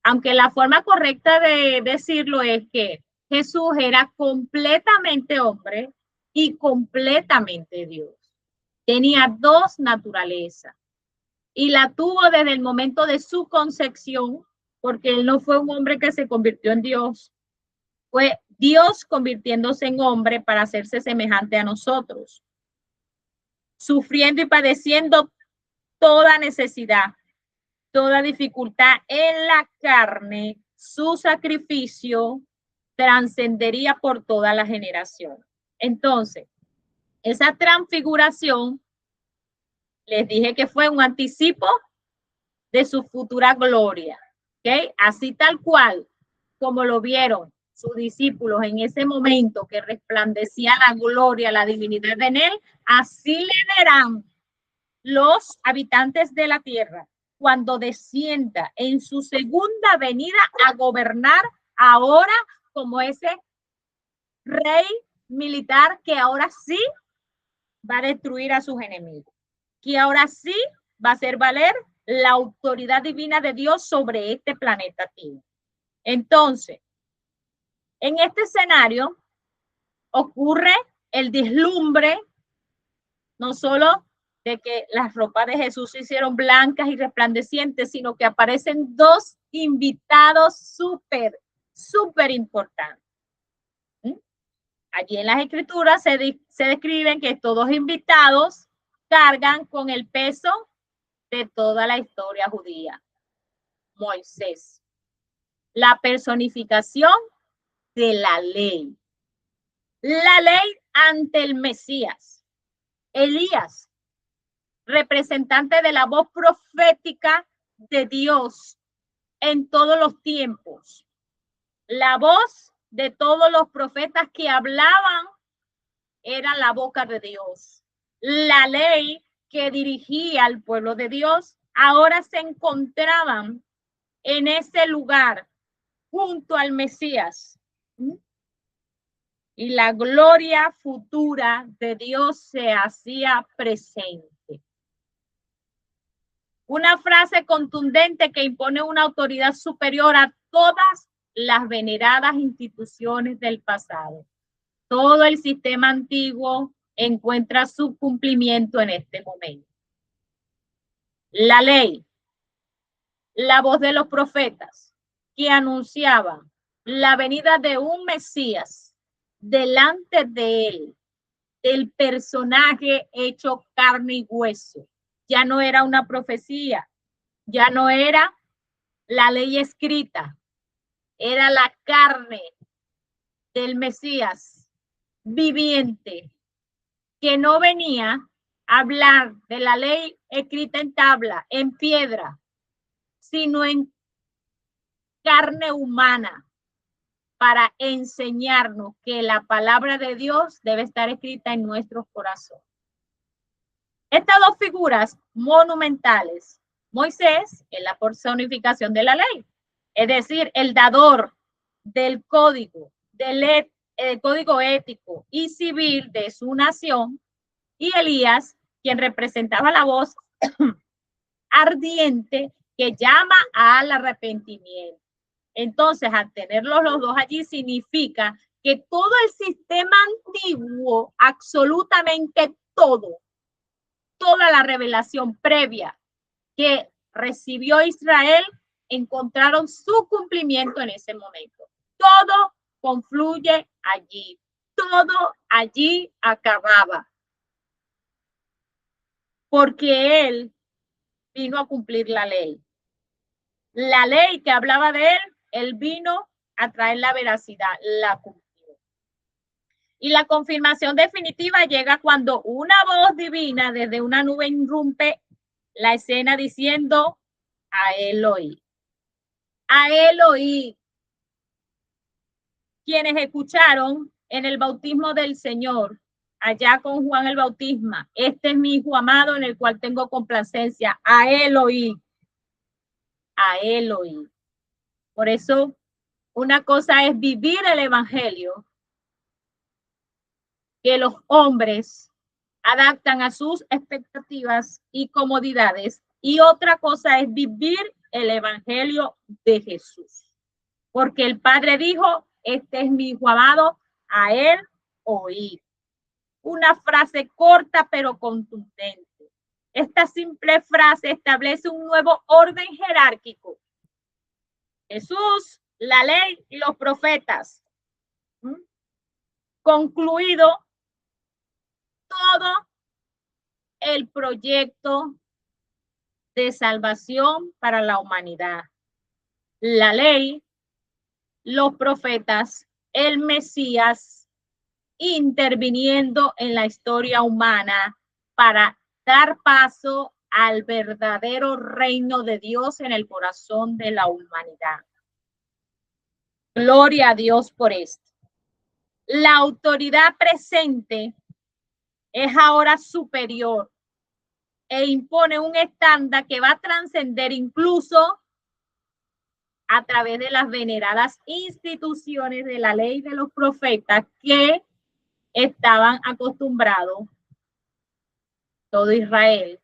Aunque la forma correcta de decirlo es que Jesús era completamente hombre y completamente Dios. Tenía dos naturalezas y la tuvo desde el momento de su concepción, porque él no fue un hombre que se convirtió en Dios, fue Dios convirtiéndose en hombre para hacerse semejante a nosotros, sufriendo y padeciendo toda necesidad, toda dificultad en la carne. Su sacrificio trascendería por toda la generación. Entonces, esa transfiguración, les dije que fue un anticipo de su futura gloria, ¿ok? Así tal cual como lo vieron sus discípulos en ese momento que resplandecía la gloria, la divinidad en él, así le verán los habitantes de la tierra cuando descienda en su segunda venida a gobernar ahora como ese rey militar que ahora sí va a destruir a sus enemigos, que ahora sí va a hacer valer la autoridad divina de Dios sobre este planeta Tierra. Entonces, en este escenario ocurre el deslumbre, no solo de que las ropas de Jesús se hicieron blancas y resplandecientes, sino que aparecen dos invitados súper importantes. Allí en las escrituras se describen que estos dos invitados cargan con el peso de toda la historia judía. Moisés, la personificación de la ley ante el Mesías. Elías, representante de la voz profética de Dios en todos los tiempos. La voz de todos los profetas que hablaban era la boca de Dios. La ley que dirigía al pueblo de Dios ahora se encontraban en ese lugar junto al Mesías. Y la gloria futura de Dios se hacía presente. Una frase contundente que impone una autoridad superior a todas las veneradas instituciones del pasado. Todo el sistema antiguo encuentra su cumplimiento en este momento. La ley, la voz de los profetas que anunciaban la venida de un Mesías delante de él, el personaje hecho carne y hueso. Ya no era una profecía, ya no era la ley escrita, era la carne del Mesías viviente, que no venía a hablar de la ley escrita en tabla, en piedra, sino en carne humana, para enseñarnos que la palabra de Dios debe estar escrita en nuestros corazones. Estas dos figuras monumentales, Moisés es la personificación de la ley, es decir, el dador del código, el código ético y civil de su nación, y Elías, quien representaba la voz ardiente que llama al arrepentimiento. Entonces, al tenerlos los dos allí, significa que todo el sistema antiguo, absolutamente todo, toda la revelación previa que recibió Israel, encontraron su cumplimiento en ese momento. Todo confluye allí, todo allí acababa, porque él vino a cumplir la ley. La ley que hablaba de él vino a traer la veracidad, la cumplió. Y la confirmación definitiva llega cuando una voz divina desde una nube irrumpe la escena diciendo: a él oí. A él oí. Quienes escucharon en el bautismo del Señor, allá con Juan el Bautismo: este es mi hijo amado en el cual tengo complacencia. A él oí. A él oí. Por eso, una cosa es vivir el evangelio que los hombres adaptan a sus expectativas y comodidades, y otra cosa es vivir el evangelio de Jesús. Porque el Padre dijo: este es mi hijo amado, a él oí. Una frase corta pero contundente. Esta simple frase establece un nuevo orden jerárquico. Jesús, la ley y los profetas. Concluido todo el proyecto de salvación para la humanidad. La ley, los profetas, el Mesías, interviniendo en la historia humana para dar paso al verdadero reino de Dios en el corazón de la humanidad. Gloria a Dios por esto. La autoridad presente es ahora superior e impone un estándar que va a trascender incluso a través de las veneradas instituciones de la ley de los profetas que estaban acostumbrados todo Israel,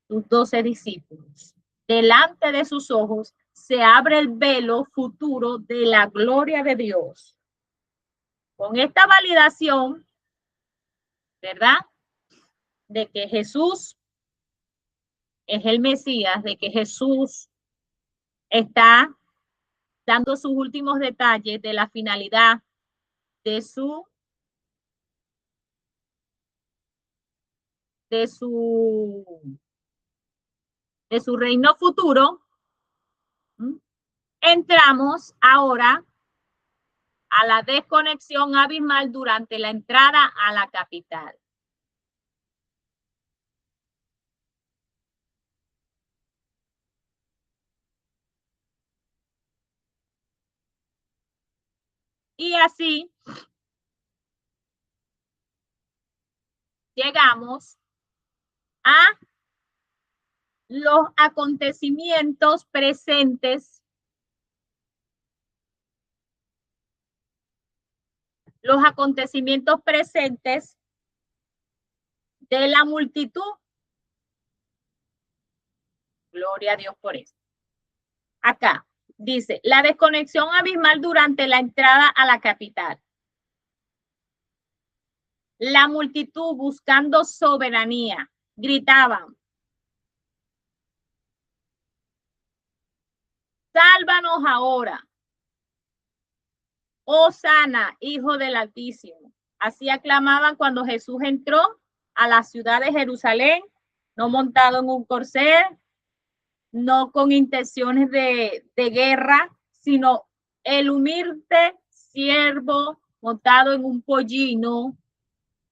sus 12 discípulos. Delante de sus ojos se abre el velo futuro de la gloria de Dios. Con esta validación, ¿verdad?, de que Jesús es el Mesías, de que Jesús está dando sus últimos detalles de la finalidad de su reino futuro, entramos ahora a la desconexión abismal durante la entrada a la capital. Y así llegamos a los acontecimientos presentes, de la multitud. Gloria a Dios por eso. Acá dice: la desconexión abismal durante la entrada a la capital. La multitud, buscando soberanía, gritaban: sálvanos ahora, Hosana, Hijo del Altísimo. Así aclamaban cuando Jesús entró a la ciudad de Jerusalén, no montado en un corcel, no con intenciones de guerra, sino el humilde siervo montado en un pollino,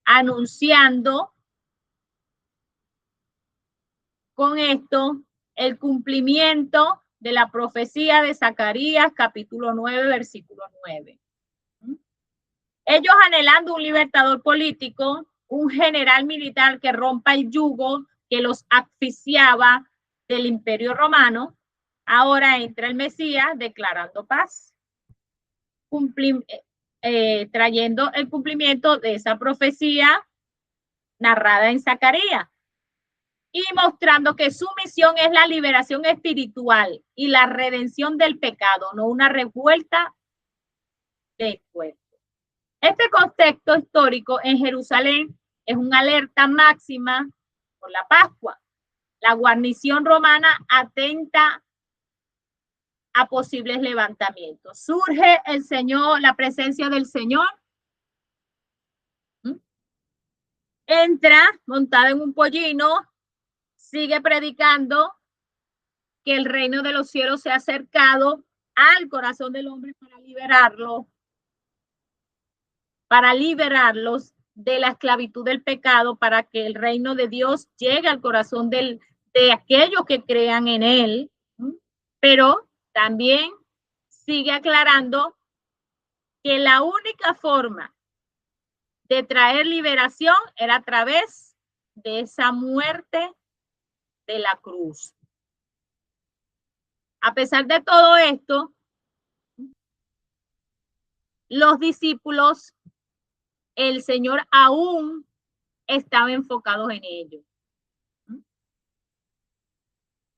anunciando con esto el cumplimiento de la profecía de Zacarías, capítulo 9, versículo 9. Ellos, anhelando un libertador político, un general militar que rompa el yugo que los asfixiaba del Imperio Romano. Ahora entra el Mesías declarando paz, trayendo el cumplimiento de esa profecía narrada en Zacarías y mostrando que su misión es la liberación espiritual y la redención del pecado, no una revuelta del cuerpo. Este contexto histórico en Jerusalén es una alerta máxima por la Pascua. La guarnición romana atenta a posibles levantamientos. Surge el Señor, la presencia del Señor. Entra montada en un pollino, sigue predicando que el reino de los cielos se ha acercado al corazón del hombre para liberarlos de la esclavitud del pecado, para que el reino de Dios llegue al corazón de aquellos que crean en él. Pero también sigue aclarando que la única forma de traer liberación era a través de esa muerte de la cruz. A pesar de todo esto, los discípulos, el Señor aún estaba enfocado en ello.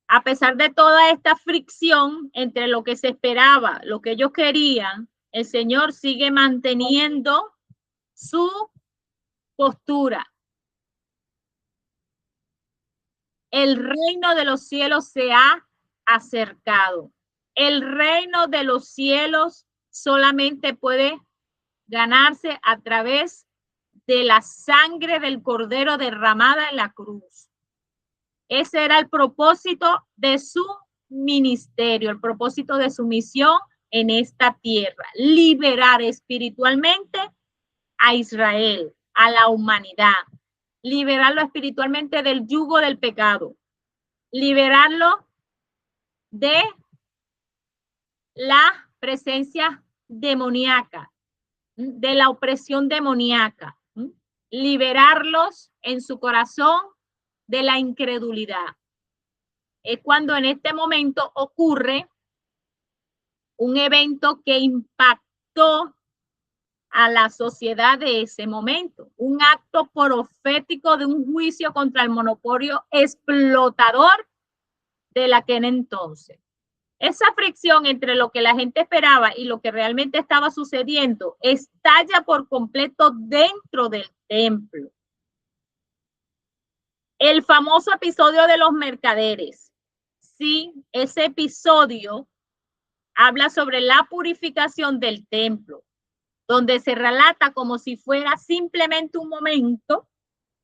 A pesar de toda esta fricción entre lo que se esperaba, lo que ellos querían, el Señor sigue manteniendo su postura. El reino de los cielos se ha acercado. El reino de los cielos solamente puede ganarse a través de la sangre del Cordero derramada en la cruz. Ese era el propósito de su ministerio, el propósito de su misión en esta tierra: liberar espiritualmente a Israel, a la humanidad, liberarlo espiritualmente del yugo del pecado, liberarlo de la presencia demoníaca, de la opresión demoníaca, liberarlos en su corazón de la incredulidad. Es cuando en este momento ocurre un evento que impactó a la sociedad de ese momento, un acto profético de un juicio contra el monopolio explotador de aquel entonces. Esa fricción entre lo que la gente esperaba y lo que realmente estaba sucediendo estalla por completo dentro del templo. El famoso episodio de los mercaderes. Sí, ese episodio habla sobre la purificación del templo, donde se relata como si fuera simplemente un momento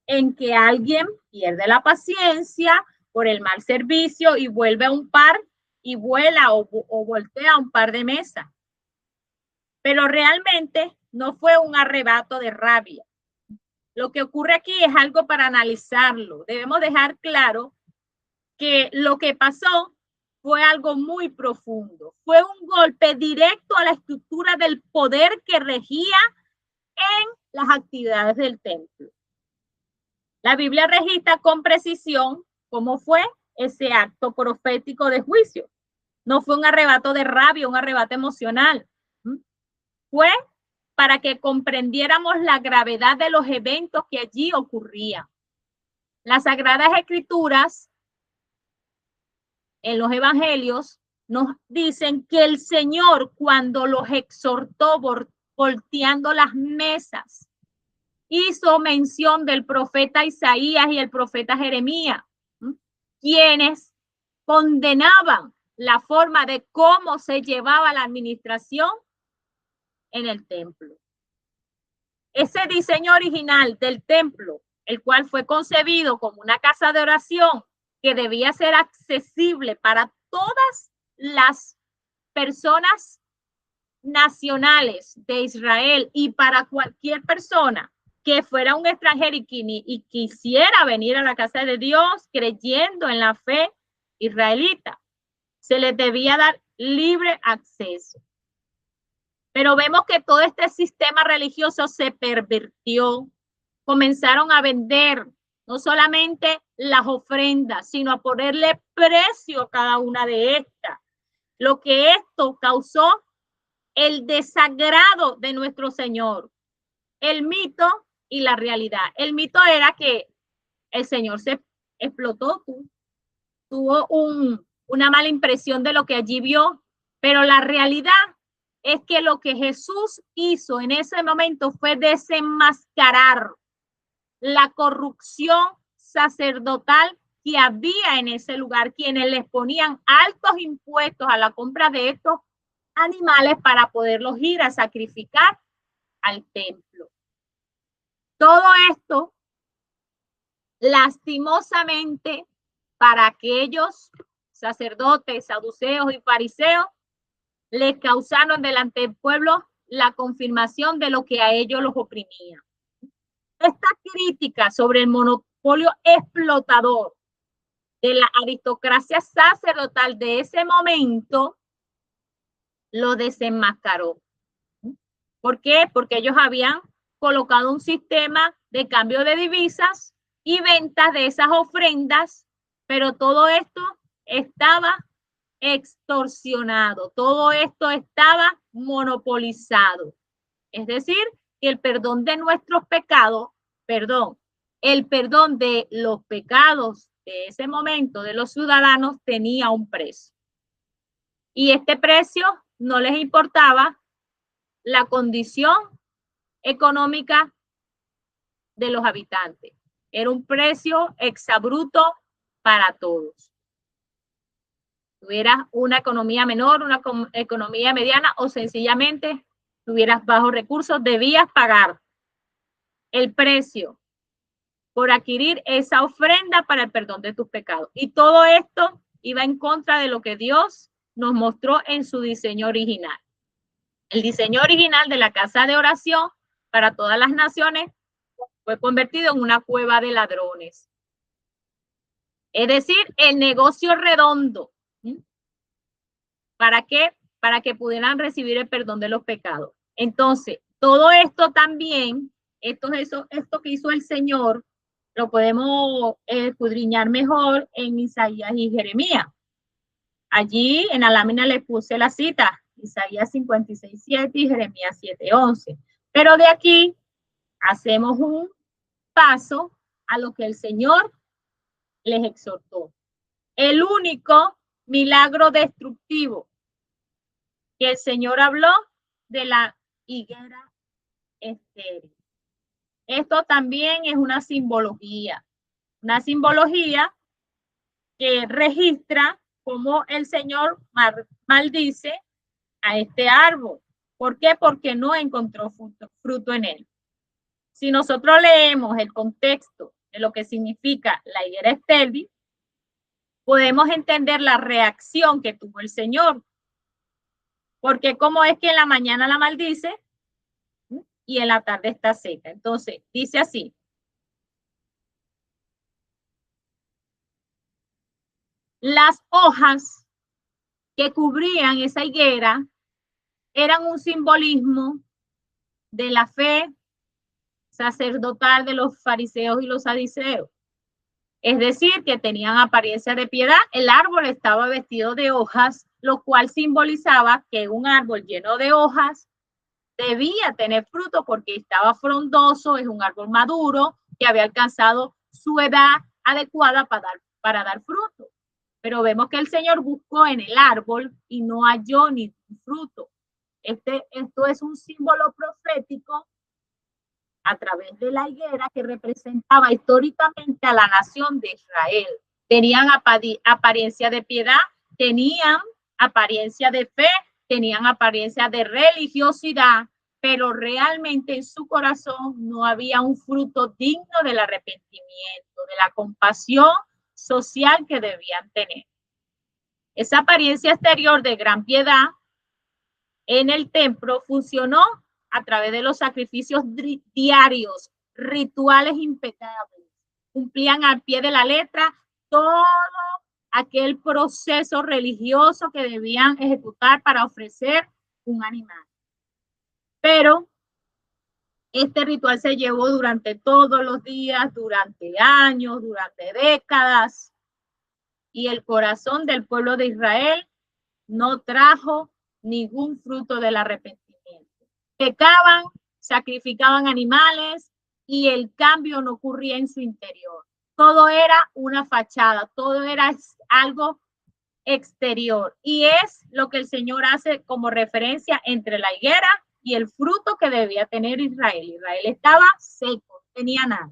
en que alguien pierde la paciencia por el mal servicio y vuelve a un par y vuela o voltea a un par de mesas. Pero realmente no fue un arrebato de rabia. Lo que ocurre aquí es algo para analizarlo. Debemos dejar claro que lo que pasó fue algo muy profundo. Fue un golpe directo a la estructura del poder que regía en las actividades del templo. La Biblia registra con precisión cómo fue ese acto profético de juicio. No fue un arrebato de rabia, un arrebato emocional. Fue para que comprendiéramos la gravedad de los eventos que allí ocurrían. Las Sagradas Escrituras, en los Evangelios, nos dicen que el Señor, cuando los exhortó volteando las mesas, hizo mención del profeta Isaías y el profeta Jeremías, quienes condenaban la forma de cómo se llevaba la administración en el templo. Ese diseño original del templo, el cual fue concebido como una casa de oración que debía ser accesible para todas las personas nacionales de Israel y para cualquier persona que fuera un extranjero y quisiera venir a la casa de Dios creyendo en la fe israelita, se les debía dar libre acceso. Pero vemos que todo este sistema religioso se pervirtió comenzaron a vender no solamente las ofrendas, sino a ponerle precio a cada una de estas. Lo que esto causó el desagrado de nuestro Señor, el mito y la realidad. El mito era que el Señor se explotó, tuvo una mala impresión de lo que allí vio, pero la realidad es que lo que Jesús hizo en ese momento fue desenmascarar la corrupción sacerdotal que había en ese lugar, quienes les ponían altos impuestos a la compra de estos animales para poderlos ir a sacrificar al templo. Todo esto, lastimosamente, para aquellos sacerdotes, saduceos y fariseos, les causaron delante del pueblo la confirmación de lo que a ellos los oprimía. Esta crítica sobre el monopolio explotador de la aristocracia sacerdotal de ese momento lo desenmascaró. ¿Por qué? Porque ellos habían colocado un sistema de cambio de divisas y ventas de esas ofrendas, pero todo esto estaba extorsionado, todo esto estaba monopolizado. Es decir, que el perdón de nuestros pecados, el perdón de los pecados de ese momento de los ciudadanos tenía un precio. Y este precio no les importaba la condición económica de los habitantes. Era un precio exabrupto para todos. Tuvieras una economía menor, una economía mediana o sencillamente tuvieras bajos recursos, debías pagar el precio por adquirir esa ofrenda para el perdón de tus pecados. Y todo esto iba en contra de lo que Dios nos mostró en su diseño original. El diseño original de la casa de oración para todas las naciones fue convertido en una cueva de ladrones. Es decir, el negocio redondo. ¿Para qué? Para que pudieran recibir el perdón de los pecados. Entonces, todo esto también, esto que hizo el Señor, lo podemos escudriñar mejor en Isaías y Jeremías. Allí en la lámina le puse la cita, Isaías 56:7 y Jeremías 7:11. Pero de aquí hacemos un paso a lo que el Señor les exhortó. El único milagro destructivo que el Señor habló de la higuera estéril. Esto también es una simbología que registra cómo el Señor maldice a este árbol. ¿Por qué? Porque no encontró fruto en él. Si nosotros leemos el contexto de lo que significa la higuera estéril, podemos entender la reacción que tuvo el Señor. Porque cómo es que en la mañana la maldice y en la tarde está seca. Entonces, dice así. Las hojas que cubrían esa higuera eran un simbolismo de la fe sacerdotal de los fariseos y los saduceos. Es decir, que tenían apariencia de piedad. El árbol estaba vestido de hojas, lo cual simbolizaba que un árbol lleno de hojas debía tener fruto porque estaba frondoso, es un árbol maduro que había alcanzado su edad adecuada para dar fruto. Pero vemos que el Señor buscó en el árbol y no halló ni fruto. Esto es un símbolo profético a través de la higuera que representaba históricamente a la nación de Israel. Tenían apariencia de piedad, tenían apariencia de fe, tenían apariencia de religiosidad, pero realmente en su corazón no había un fruto digno del arrepentimiento, de la compasión social que debían tener. Esa apariencia exterior de gran piedad en el templo funcionó a través de los sacrificios diarios, rituales impecables. Cumplían al pie de la letra todo aquel proceso religioso que debían ejecutar para ofrecer un animal. Pero Este ritual se llevó durante todos los días, durante años, durante décadas, y el corazón del pueblo de Israel no trajo ningún fruto del arrepentimiento. Pecaban, sacrificaban animales y el cambio no ocurría en su interior. Todo era una fachada, todo era algo exterior. Y es lo que el Señor hace como referencia entre la higuera y el fruto que debía tener Israel. Israel estaba seco, no tenía nada.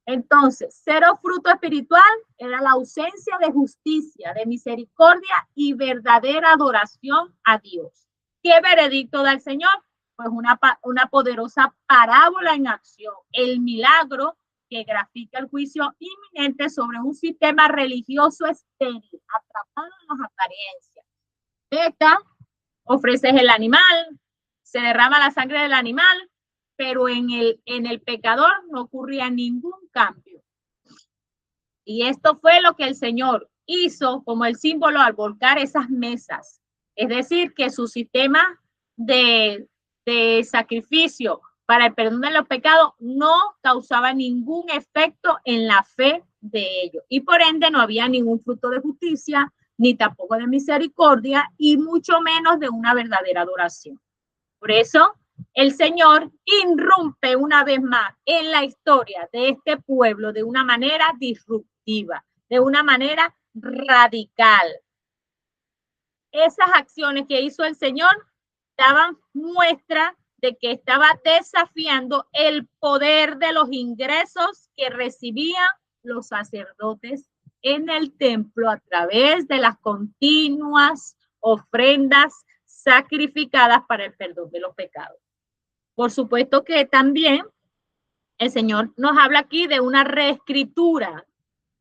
Entonces, cero fruto espiritual era la ausencia de justicia, de misericordia y verdadera adoración a Dios. ¿Qué veredicto da el Señor? Pues una poderosa parábola en acción, el milagro que grafica el juicio inminente sobre un sistema religioso estéril, atrapado en las apariencias. Peca, ofreces el animal, se derrama la sangre del animal, pero en el pecador no ocurría ningún cambio. Y esto fue lo que el Señor hizo como el símbolo al volcar esas mesas. Es decir, que su sistema de sacrificio para el perdón de los pecados no causaba ningún efecto en la fe de ellos. Y por ende no había ningún fruto de justicia, ni tampoco de misericordia, y mucho menos de una verdadera adoración. Por eso, el Señor irrumpe una vez más en la historia de este pueblo de una manera disruptiva, de una manera radical. Esas acciones que hizo el Señor daban muestra de que estaba desafiando el poder de los ingresos que recibían los sacerdotes en el templo a través de las continuas ofrendas sacrificadas para el perdón de los pecados. Por supuesto que también el Señor nos habla aquí de una reescritura,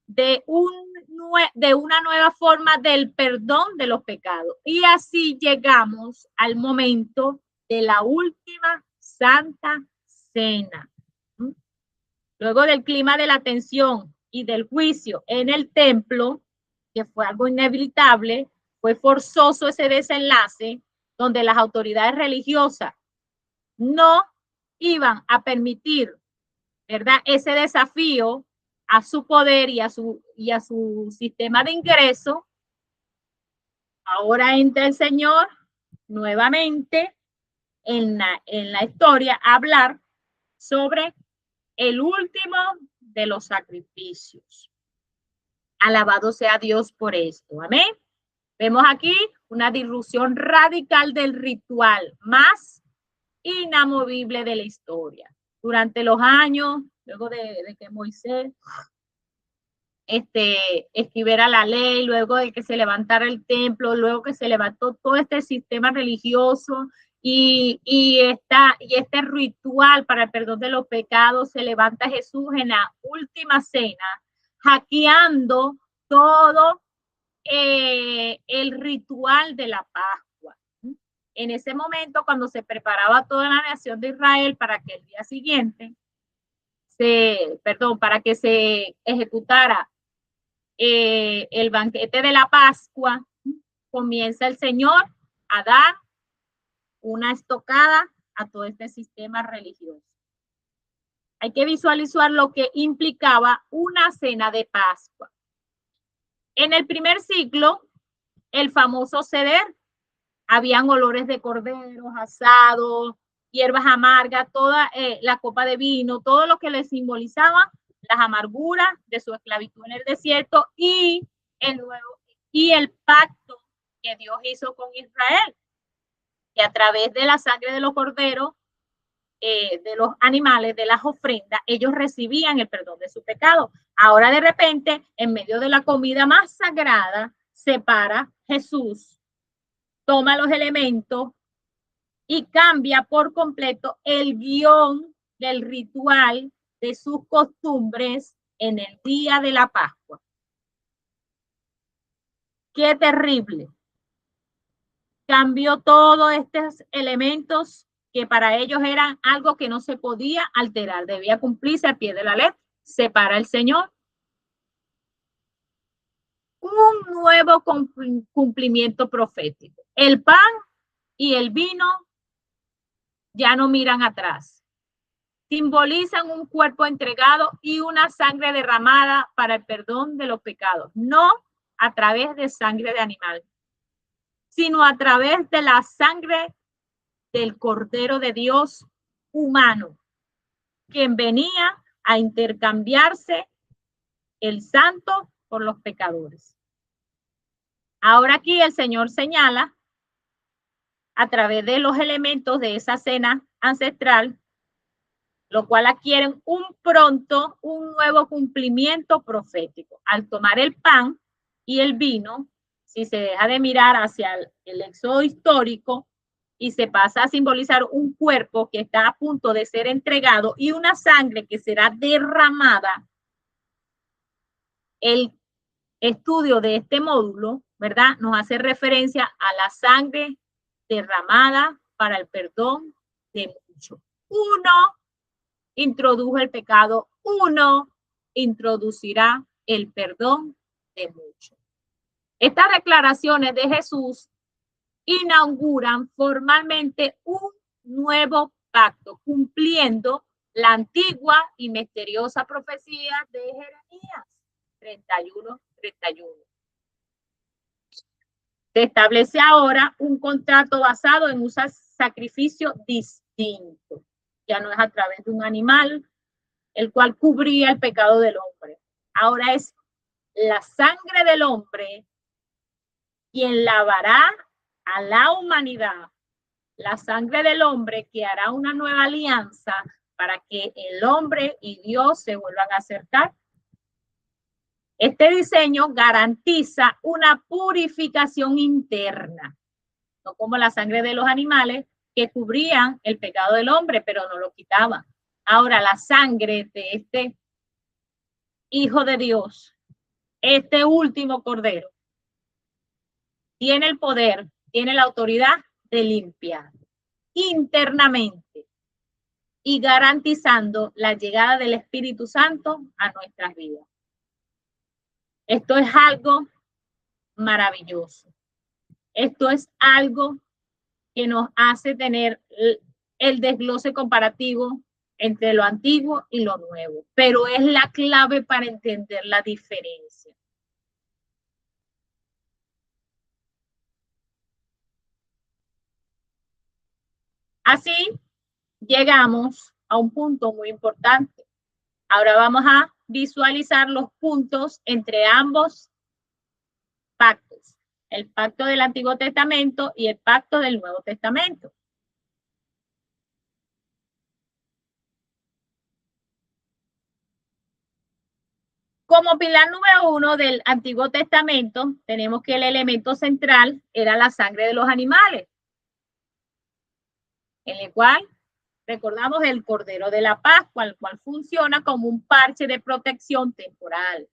de una nueva forma del perdón de los pecados. Y así llegamos al momento de la última Santa Cena. Luego del clima de la tensión y del juicio en el templo, que fue algo inevitable, fue forzoso ese desenlace donde las autoridades religiosas no iban a permitir, ¿verdad?, ese desafío a su poder y a su sistema de ingreso. Ahora entra el Señor nuevamente en la historia a hablar sobre el último de los sacrificios. Alabado sea Dios por esto. Amén. Vemos aquí una disrupción radical del ritual más inamovible de la historia. Durante los años, luego de que Moisés escribiera la ley, luego de que se levantara el templo, luego que se levantó todo este sistema religioso y este ritual para el perdón de los pecados, se levanta Jesús en la última cena, hackeando todo el ritual de la Pascua. En ese momento, cuando se preparaba toda la nación de Israel para que el día siguiente para que se ejecutara el banquete de la Pascua, comienza el Señor a dar una estocada a todo este sistema religioso. Hay que visualizar lo que implicaba una cena de Pascua. En el primer siglo, el famoso Seder, habían olores de corderos, asados, hierbas amargas, toda la copa de vino, todo lo que le simbolizaba las amarguras de su esclavitud en el desierto y el pacto que Dios hizo con Israel, que a través de la sangre de los corderos, de los animales, de las ofrendas, ellos recibían el perdón de su pecado. Ahora de repente, en medio de la comida más sagrada, se para Jesús, toma los elementos y cambia por completo el guión del ritual de sus costumbres en el día de la Pascua. ¡Qué terrible! Cambió todos estos elementos que para ellos eran algo que no se podía alterar, debía cumplirse al pie de la letra. Se para el Señor. Un nuevo cumplimiento profético. El pan y el vino ya no miran atrás. simbolizan un cuerpo entregado y una sangre derramada para el perdón de los pecados, no a través de sangre de animal, sino a través de la sangre del Cordero de Dios humano, quien venía a intercambiarse el santo por los pecadores. Ahora aquí el Señor señala a través de los elementos de esa cena ancestral, lo cual adquieren un nuevo cumplimiento profético. Al tomar el pan y el vino, si se deja de mirar hacia el éxodo histórico y se pasa a simbolizar un cuerpo que está a punto de ser entregado y una sangre que será derramada, el estudio de este módulo, ¿verdad?, nos hace referencia a la sangre derramada para el perdón de muchos. Uno introdujo el pecado, uno introducirá el perdón de muchos. Estas declaraciones de Jesús inauguran formalmente un nuevo pacto, cumpliendo la antigua y misteriosa profecía de Jeremías 31:31. Se establece ahora un contrato basado en un sacrificio distinto. Ya no es a través de un animal, el cual cubría el pecado del hombre. Ahora es la sangre del hombre quien lavará a la humanidad. La sangre del hombre que hará una nueva alianza para que el hombre y Dios se vuelvan a acercar. Este diseño garantiza una purificación interna, no como la sangre de los animales que cubrían el pecado del hombre, pero no lo quitaban. Ahora la sangre de este Hijo de Dios, este último Cordero, tiene el poder, tiene la autoridad de limpiar internamente y garantizando la llegada del Espíritu Santo a nuestras vidas. Esto es algo maravilloso. Esto es algo que nos hace tener el desglose comparativo entre lo antiguo y lo nuevo, pero es la clave para entender la diferencia. Así llegamos a un punto muy importante. Ahora vamos a visualizar los puntos entre ambos pactos, el pacto del Antiguo Testamento y el pacto del Nuevo Testamento. Como pilar número 1 del Antiguo Testamento, tenemos que el elemento central era la sangre de los animales, en el cual recordamos el Cordero de la Pascua, el cual funciona como un parche de protección temporal.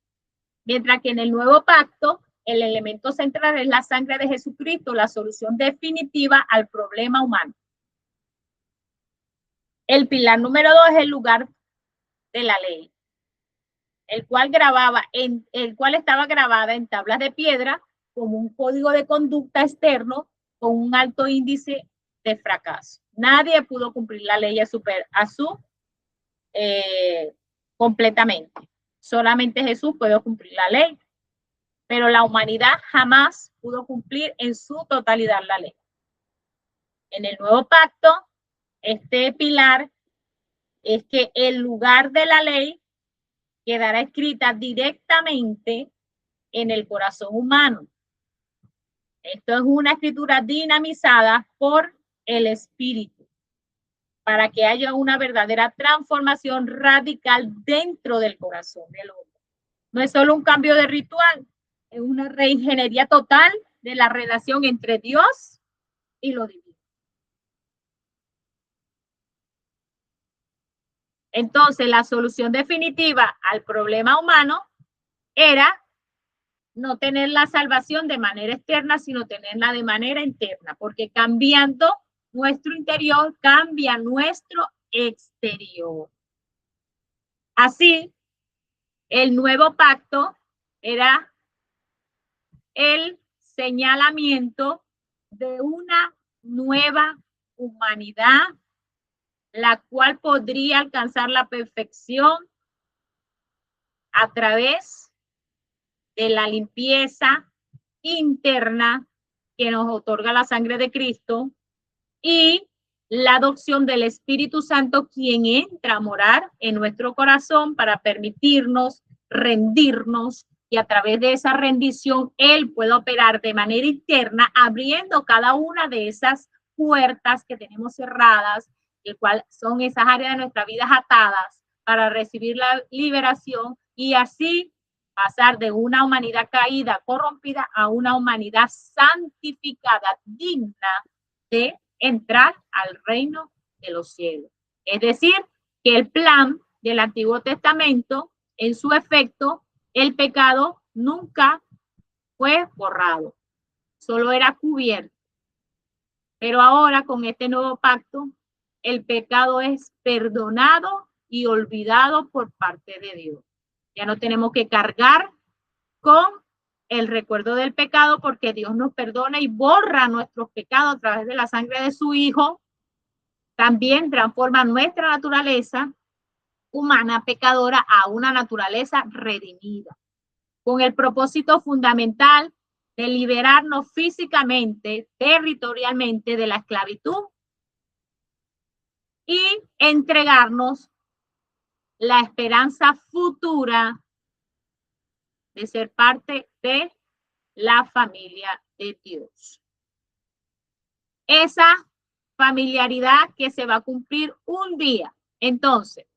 Mientras que en el Nuevo Pacto, el elemento central es la sangre de Jesucristo, la solución definitiva al problema humano. El pilar número 2 es el lugar de la ley, el cual estaba grabada en tablas de piedra como un código de conducta externo con un alto índice de fracaso. Nadie pudo cumplir la ley completamente. Solamente Jesús pudo cumplir la ley, pero la humanidad jamás pudo cumplir en su totalidad la ley. En el Nuevo Pacto, este pilar es que el lugar de la ley quedará escrita directamente en el corazón humano. Esto es una escritura dinamizada por el Espíritu para que haya una verdadera transformación radical dentro del corazón del hombre. No es solo un cambio de ritual, es una reingeniería total de la relación entre Dios y lo divino. Entonces, la solución definitiva al problema humano era no tener la salvación de manera externa, sino tenerla de manera interna, porque cambiando nuestro interior, cambia nuestro exterior. Así, el nuevo pacto era el señalamiento de una nueva humanidad la cual podría alcanzar la perfección a través de la limpieza interna que nos otorga la sangre de Cristo y la adopción del Espíritu Santo, quien entra a morar en nuestro corazón para permitirnos rendirnos, y a través de esa rendición Él puede operar de manera interna, abriendo cada una de esas puertas que tenemos cerradas, el cual son esas áreas de nuestra vida atadas, para recibir la liberación y así pasar de una humanidad caída, corrompida, a una humanidad santificada, digna de entrar al reino de los cielos. Es decir, que el plan del Antiguo Testamento, en su efecto, el pecado nunca fue borrado, solo era cubierto. Pero ahora con este nuevo pacto, el pecado es perdonado y olvidado por parte de Dios. Ya no tenemos que cargar con el recuerdo del pecado, porque Dios nos perdona y borra nuestros pecados a través de la sangre de su Hijo. También transforma nuestra naturaleza humana pecadora a una naturaleza redimida, con el propósito fundamental de liberarnos físicamente, territorialmente de la esclavitud y entregarnos la esperanza futura de ser parte de la familia de Dios. Esa familiaridad que se va a cumplir un día. Entonces,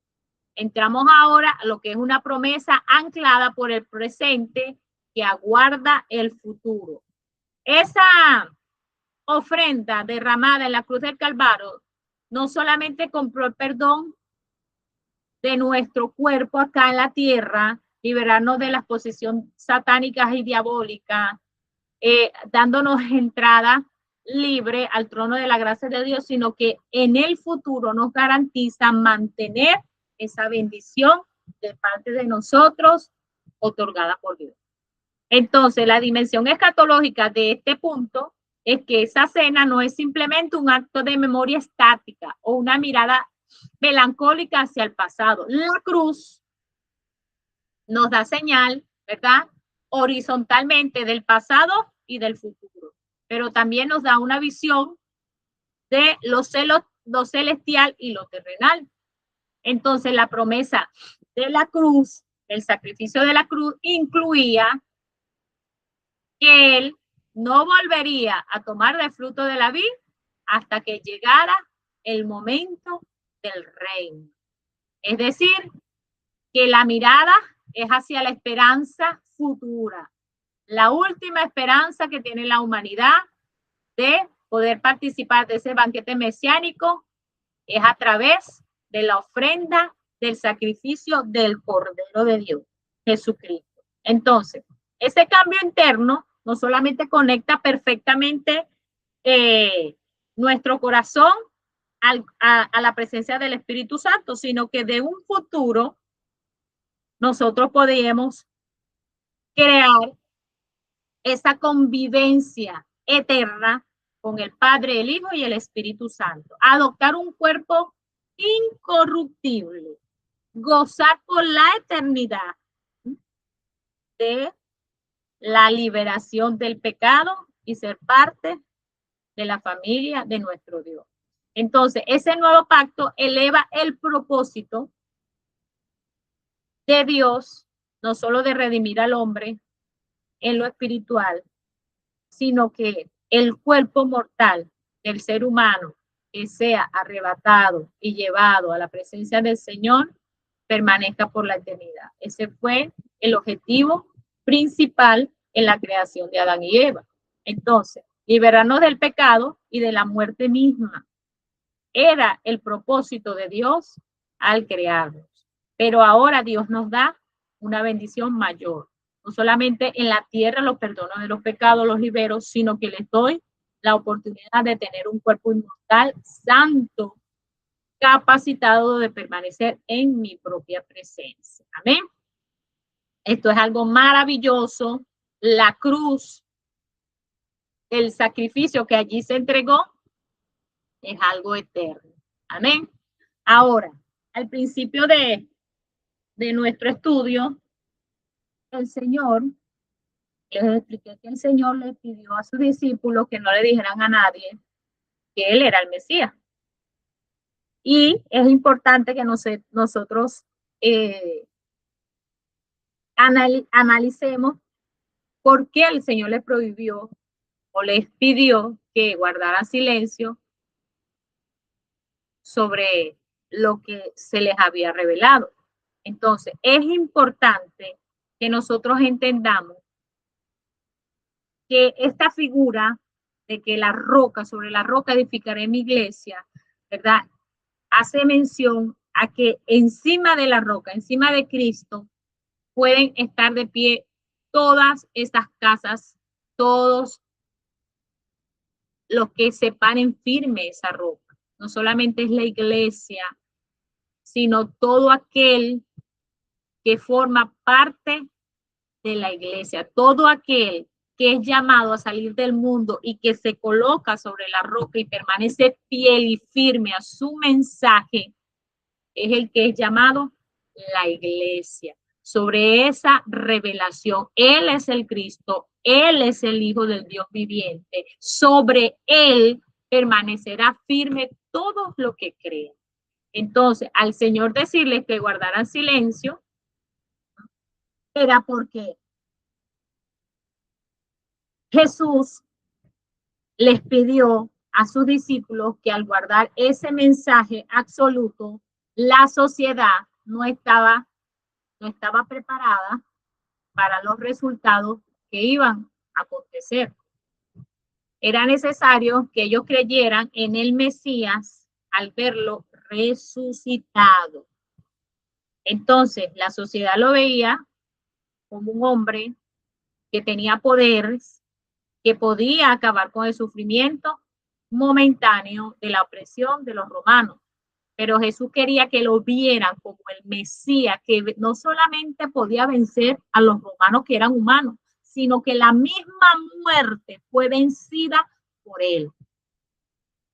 entramos ahora a lo que es una promesa anclada por el presente que aguarda el futuro. Esa ofrenda derramada en la cruz del Calvario no solamente compró el perdón de nuestro cuerpo acá en la tierra, liberarnos de las posesiones satánicas y diabólicas, dándonos entrada libre al trono de la gracia de Dios, sino que en el futuro nos garantiza mantener esa bendición de parte de nosotros otorgada por Dios. Entonces, la dimensión escatológica de este punto es que esa cena no es simplemente un acto de memoria estática o una mirada melancólica hacia el pasado. La cruz nos da señal, ¿verdad?, horizontalmente del pasado y del futuro, pero también nos da una visión de lo celestial y lo terrenal. Entonces, la promesa de la cruz, el sacrificio de la cruz, incluía que Él no volvería a tomar del fruto de la vid hasta que llegara el momento del reino. Es decir, que la mirada es hacia la esperanza futura, la última esperanza que tiene la humanidad de poder participar de ese banquete mesiánico es a través de la ofrenda del sacrificio del Cordero de Dios, Jesucristo. Entonces, ese cambio interno no solamente conecta perfectamente nuestro corazón a la presencia del Espíritu Santo, sino que de un futuro nosotros podemos crear esa convivencia eterna con el Padre, el Hijo y el Espíritu Santo. Adoptar un cuerpo incorruptible, gozar por la eternidad de la liberación del pecado y ser parte de la familia de nuestro Dios. Entonces, ese nuevo pacto eleva el propósito de Dios, no solo de redimir al hombre en lo espiritual, sino que el cuerpo mortal del ser humano que sea arrebatado y llevado a la presencia del Señor permanezca por la eternidad. Ese fue el objetivo principal en la creación de Adán y Eva. Entonces, liberarnos del pecado y de la muerte misma era el propósito de Dios al crearnos. Pero ahora Dios nos da una bendición mayor. No solamente en la tierra los perdono de los pecados, los libero, sino que les doy la oportunidad de tener un cuerpo inmortal, santo, capacitado de permanecer en mi propia presencia. Amén. Esto es algo maravilloso. La cruz, el sacrificio que allí se entregó, es algo eterno. Amén. Ahora, al principio de nuestro estudio, el Señor, les expliqué que el Señor le pidió a sus discípulos que no le dijeran a nadie que Él era el Mesías. Y es importante que nosotros analicemos por qué el Señor les prohibió o les pidió que guardaran silencio sobre lo que se les había revelado. Entonces, es importante que nosotros entendamos que esta figura de que la roca, sobre la roca edificaré mi iglesia, ¿verdad? Hace mención a que encima de la roca, encima de Cristo, pueden estar de pie todas estas casas, todos los que separen firme esa roca. No solamente es la iglesia, sino todo aquel que forma parte de la iglesia, todo aquel que es llamado a salir del mundo y que se coloca sobre la roca y permanece fiel y firme a su mensaje, es el que es llamado la iglesia. Sobre esa revelación, Él es el Cristo, Él es el Hijo del Dios viviente. Sobre Él permanecerá firme todo lo que crean. Entonces, al Señor decirles que guardaran silencio, era porque Jesús les pidió a sus discípulos que al guardar ese mensaje absoluto, la sociedad no estaba preparada para los resultados que iban a acontecer. Era necesario que ellos creyeran en el Mesías al verlo resucitado. Entonces, la sociedad lo veía como un hombre que tenía poderes, que podía acabar con el sufrimiento momentáneo de la opresión de los romanos. Pero Jesús quería que lo vieran como el Mesías, que no solamente podía vencer a los romanos que eran humanos, sino que la misma muerte fue vencida por él.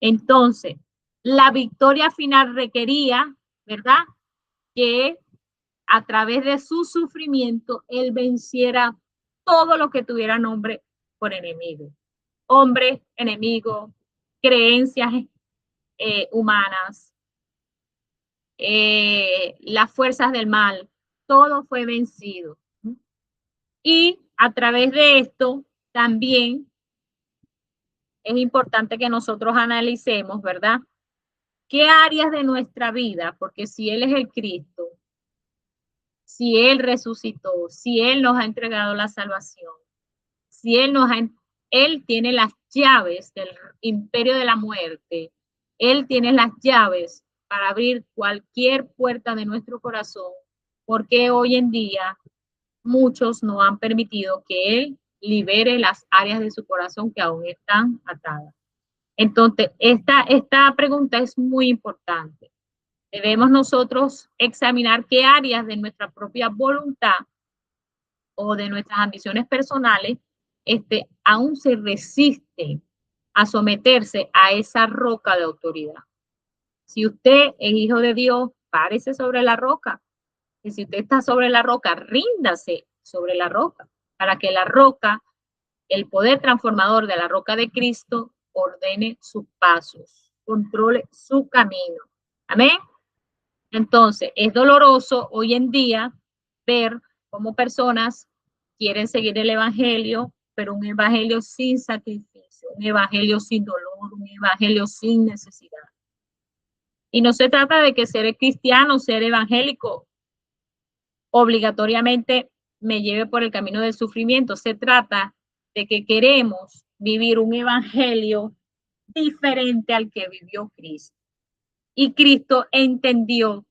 Entonces, la victoria final requería, ¿verdad?, que a través de su sufrimiento él venciera todo lo que tuviera nombre por enemigo. Hombre, enemigo, creencias humanas, las fuerzas del mal, todo fue vencido. Y a través de esto también es importante que nosotros analicemos, ¿verdad?, qué áreas de nuestra vida, porque si Él es el Cristo, si Él resucitó, si Él nos ha entregado la salvación, si Él tiene las llaves del imperio de la muerte, Él tiene las llaves para abrir cualquier puerta de nuestro corazón, porque hoy en día muchos no han permitido que Él libere las áreas de su corazón que aún están atadas. Entonces, esta pregunta es muy importante. Debemos nosotros examinar qué áreas de nuestra propia voluntad o de nuestras ambiciones personales aún se resisten a someterse a esa roca de autoridad. Si usted es hijo de Dios, párese sobre la roca. Y si usted está sobre la roca, ríndase sobre la roca, para que la roca, el poder transformador de la roca de Cristo, ordene sus pasos, controle su camino. Amén. Entonces, es doloroso hoy en día ver cómo personas quieren seguir el evangelio, pero un evangelio sin sacrificio, un evangelio sin dolor, un evangelio sin necesidad. Y no se trata de que ser cristiano, ser evangélico, obligatoriamente me lleve por el camino del sufrimiento. Se trata de que queremos vivir un evangelio diferente al que vivió Cristo. Y Cristo entendió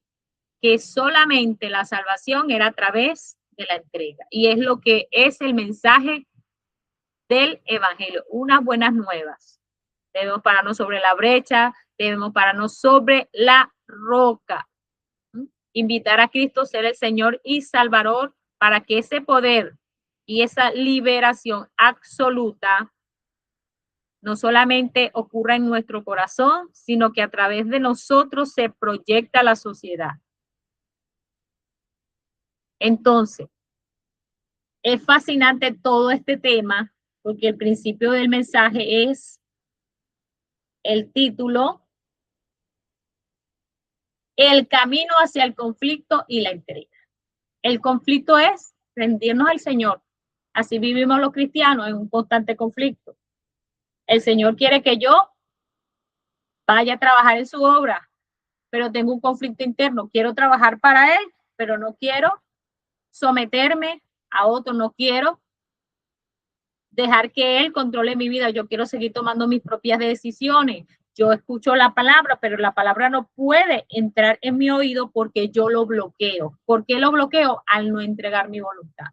que solamente la salvación era a través de la entrega. Y es lo que es el mensaje del evangelio, unas buenas nuevas. Debemos pararnos sobre la brecha, debemos pararnos sobre la roca. Invitar a Cristo a ser el Señor y Salvador para que ese poder y esa liberación absoluta no solamente ocurra en nuestro corazón, sino que a través de nosotros se proyecta a la sociedad. Entonces, es fascinante todo este tema, porque el principio del mensaje es el título, el camino hacia el conflicto y la entrega. El conflicto es rendirnos al Señor. Así vivimos los cristianos en un constante conflicto. El Señor quiere que yo vaya a trabajar en su obra, pero tengo un conflicto interno. Quiero trabajar para Él, pero no quiero someterme a otro, no quiero dejar que Él controle mi vida. Yo quiero seguir tomando mis propias decisiones. Yo escucho la palabra, pero la palabra no puede entrar en mi oído porque yo lo bloqueo. ¿Por qué lo bloqueo? Al no entregar mi voluntad.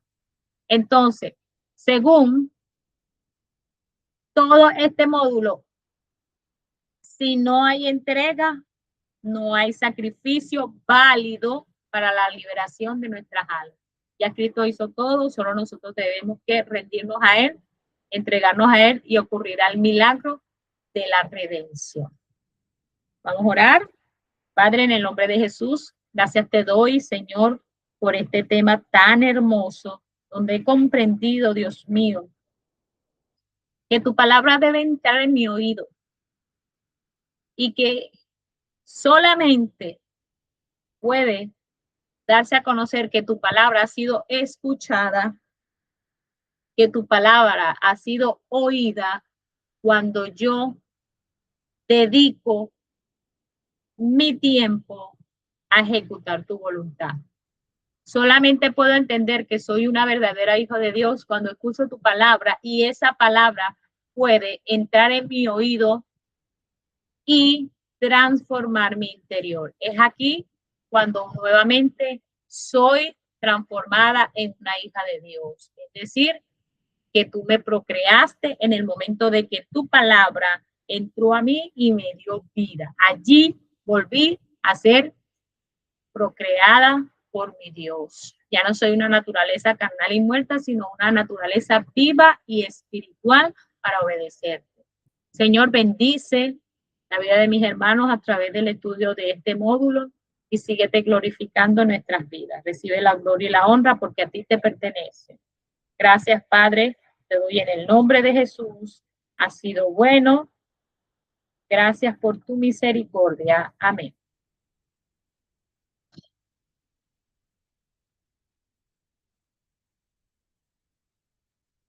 Entonces, según todo este módulo, si no hay entrega, no hay sacrificio válido para la liberación de nuestras almas. Ya Cristo hizo todo, solo nosotros debemos que rendirnos a Él, entregarnos a Él y ocurrirá el milagro de la redención. Vamos a orar. Padre, en el nombre de Jesús, gracias te doy, Señor, por este tema tan hermoso, donde he comprendido, Dios mío, que tu palabra debe entrar en mi oído y que solamente puede darse a conocer que tu palabra ha sido escuchada, que tu palabra ha sido oída cuando yo dedico mi tiempo a ejecutar tu voluntad. Solamente puedo entender que soy una verdadera hija de Dios cuando escucho tu palabra y esa palabra puede entrar en mi oído y transformar mi interior. Es aquí cuando nuevamente soy transformada en una hija de Dios. Es decir, que tú me procreaste en el momento de que tu palabra entró a mí y me dio vida. Allí volví a ser procreada por mi Dios. Ya no soy una naturaleza carnal y muerta, sino una naturaleza viva y espiritual para obedecerte. Señor, bendice la vida de mis hermanos a través del estudio de este módulo y síguete glorificando en nuestras vidas. Recibe la gloria y la honra porque a ti te pertenece. Gracias, Padre. Te doy en el nombre de Jesús. Has sido bueno. Gracias por tu misericordia. Amén.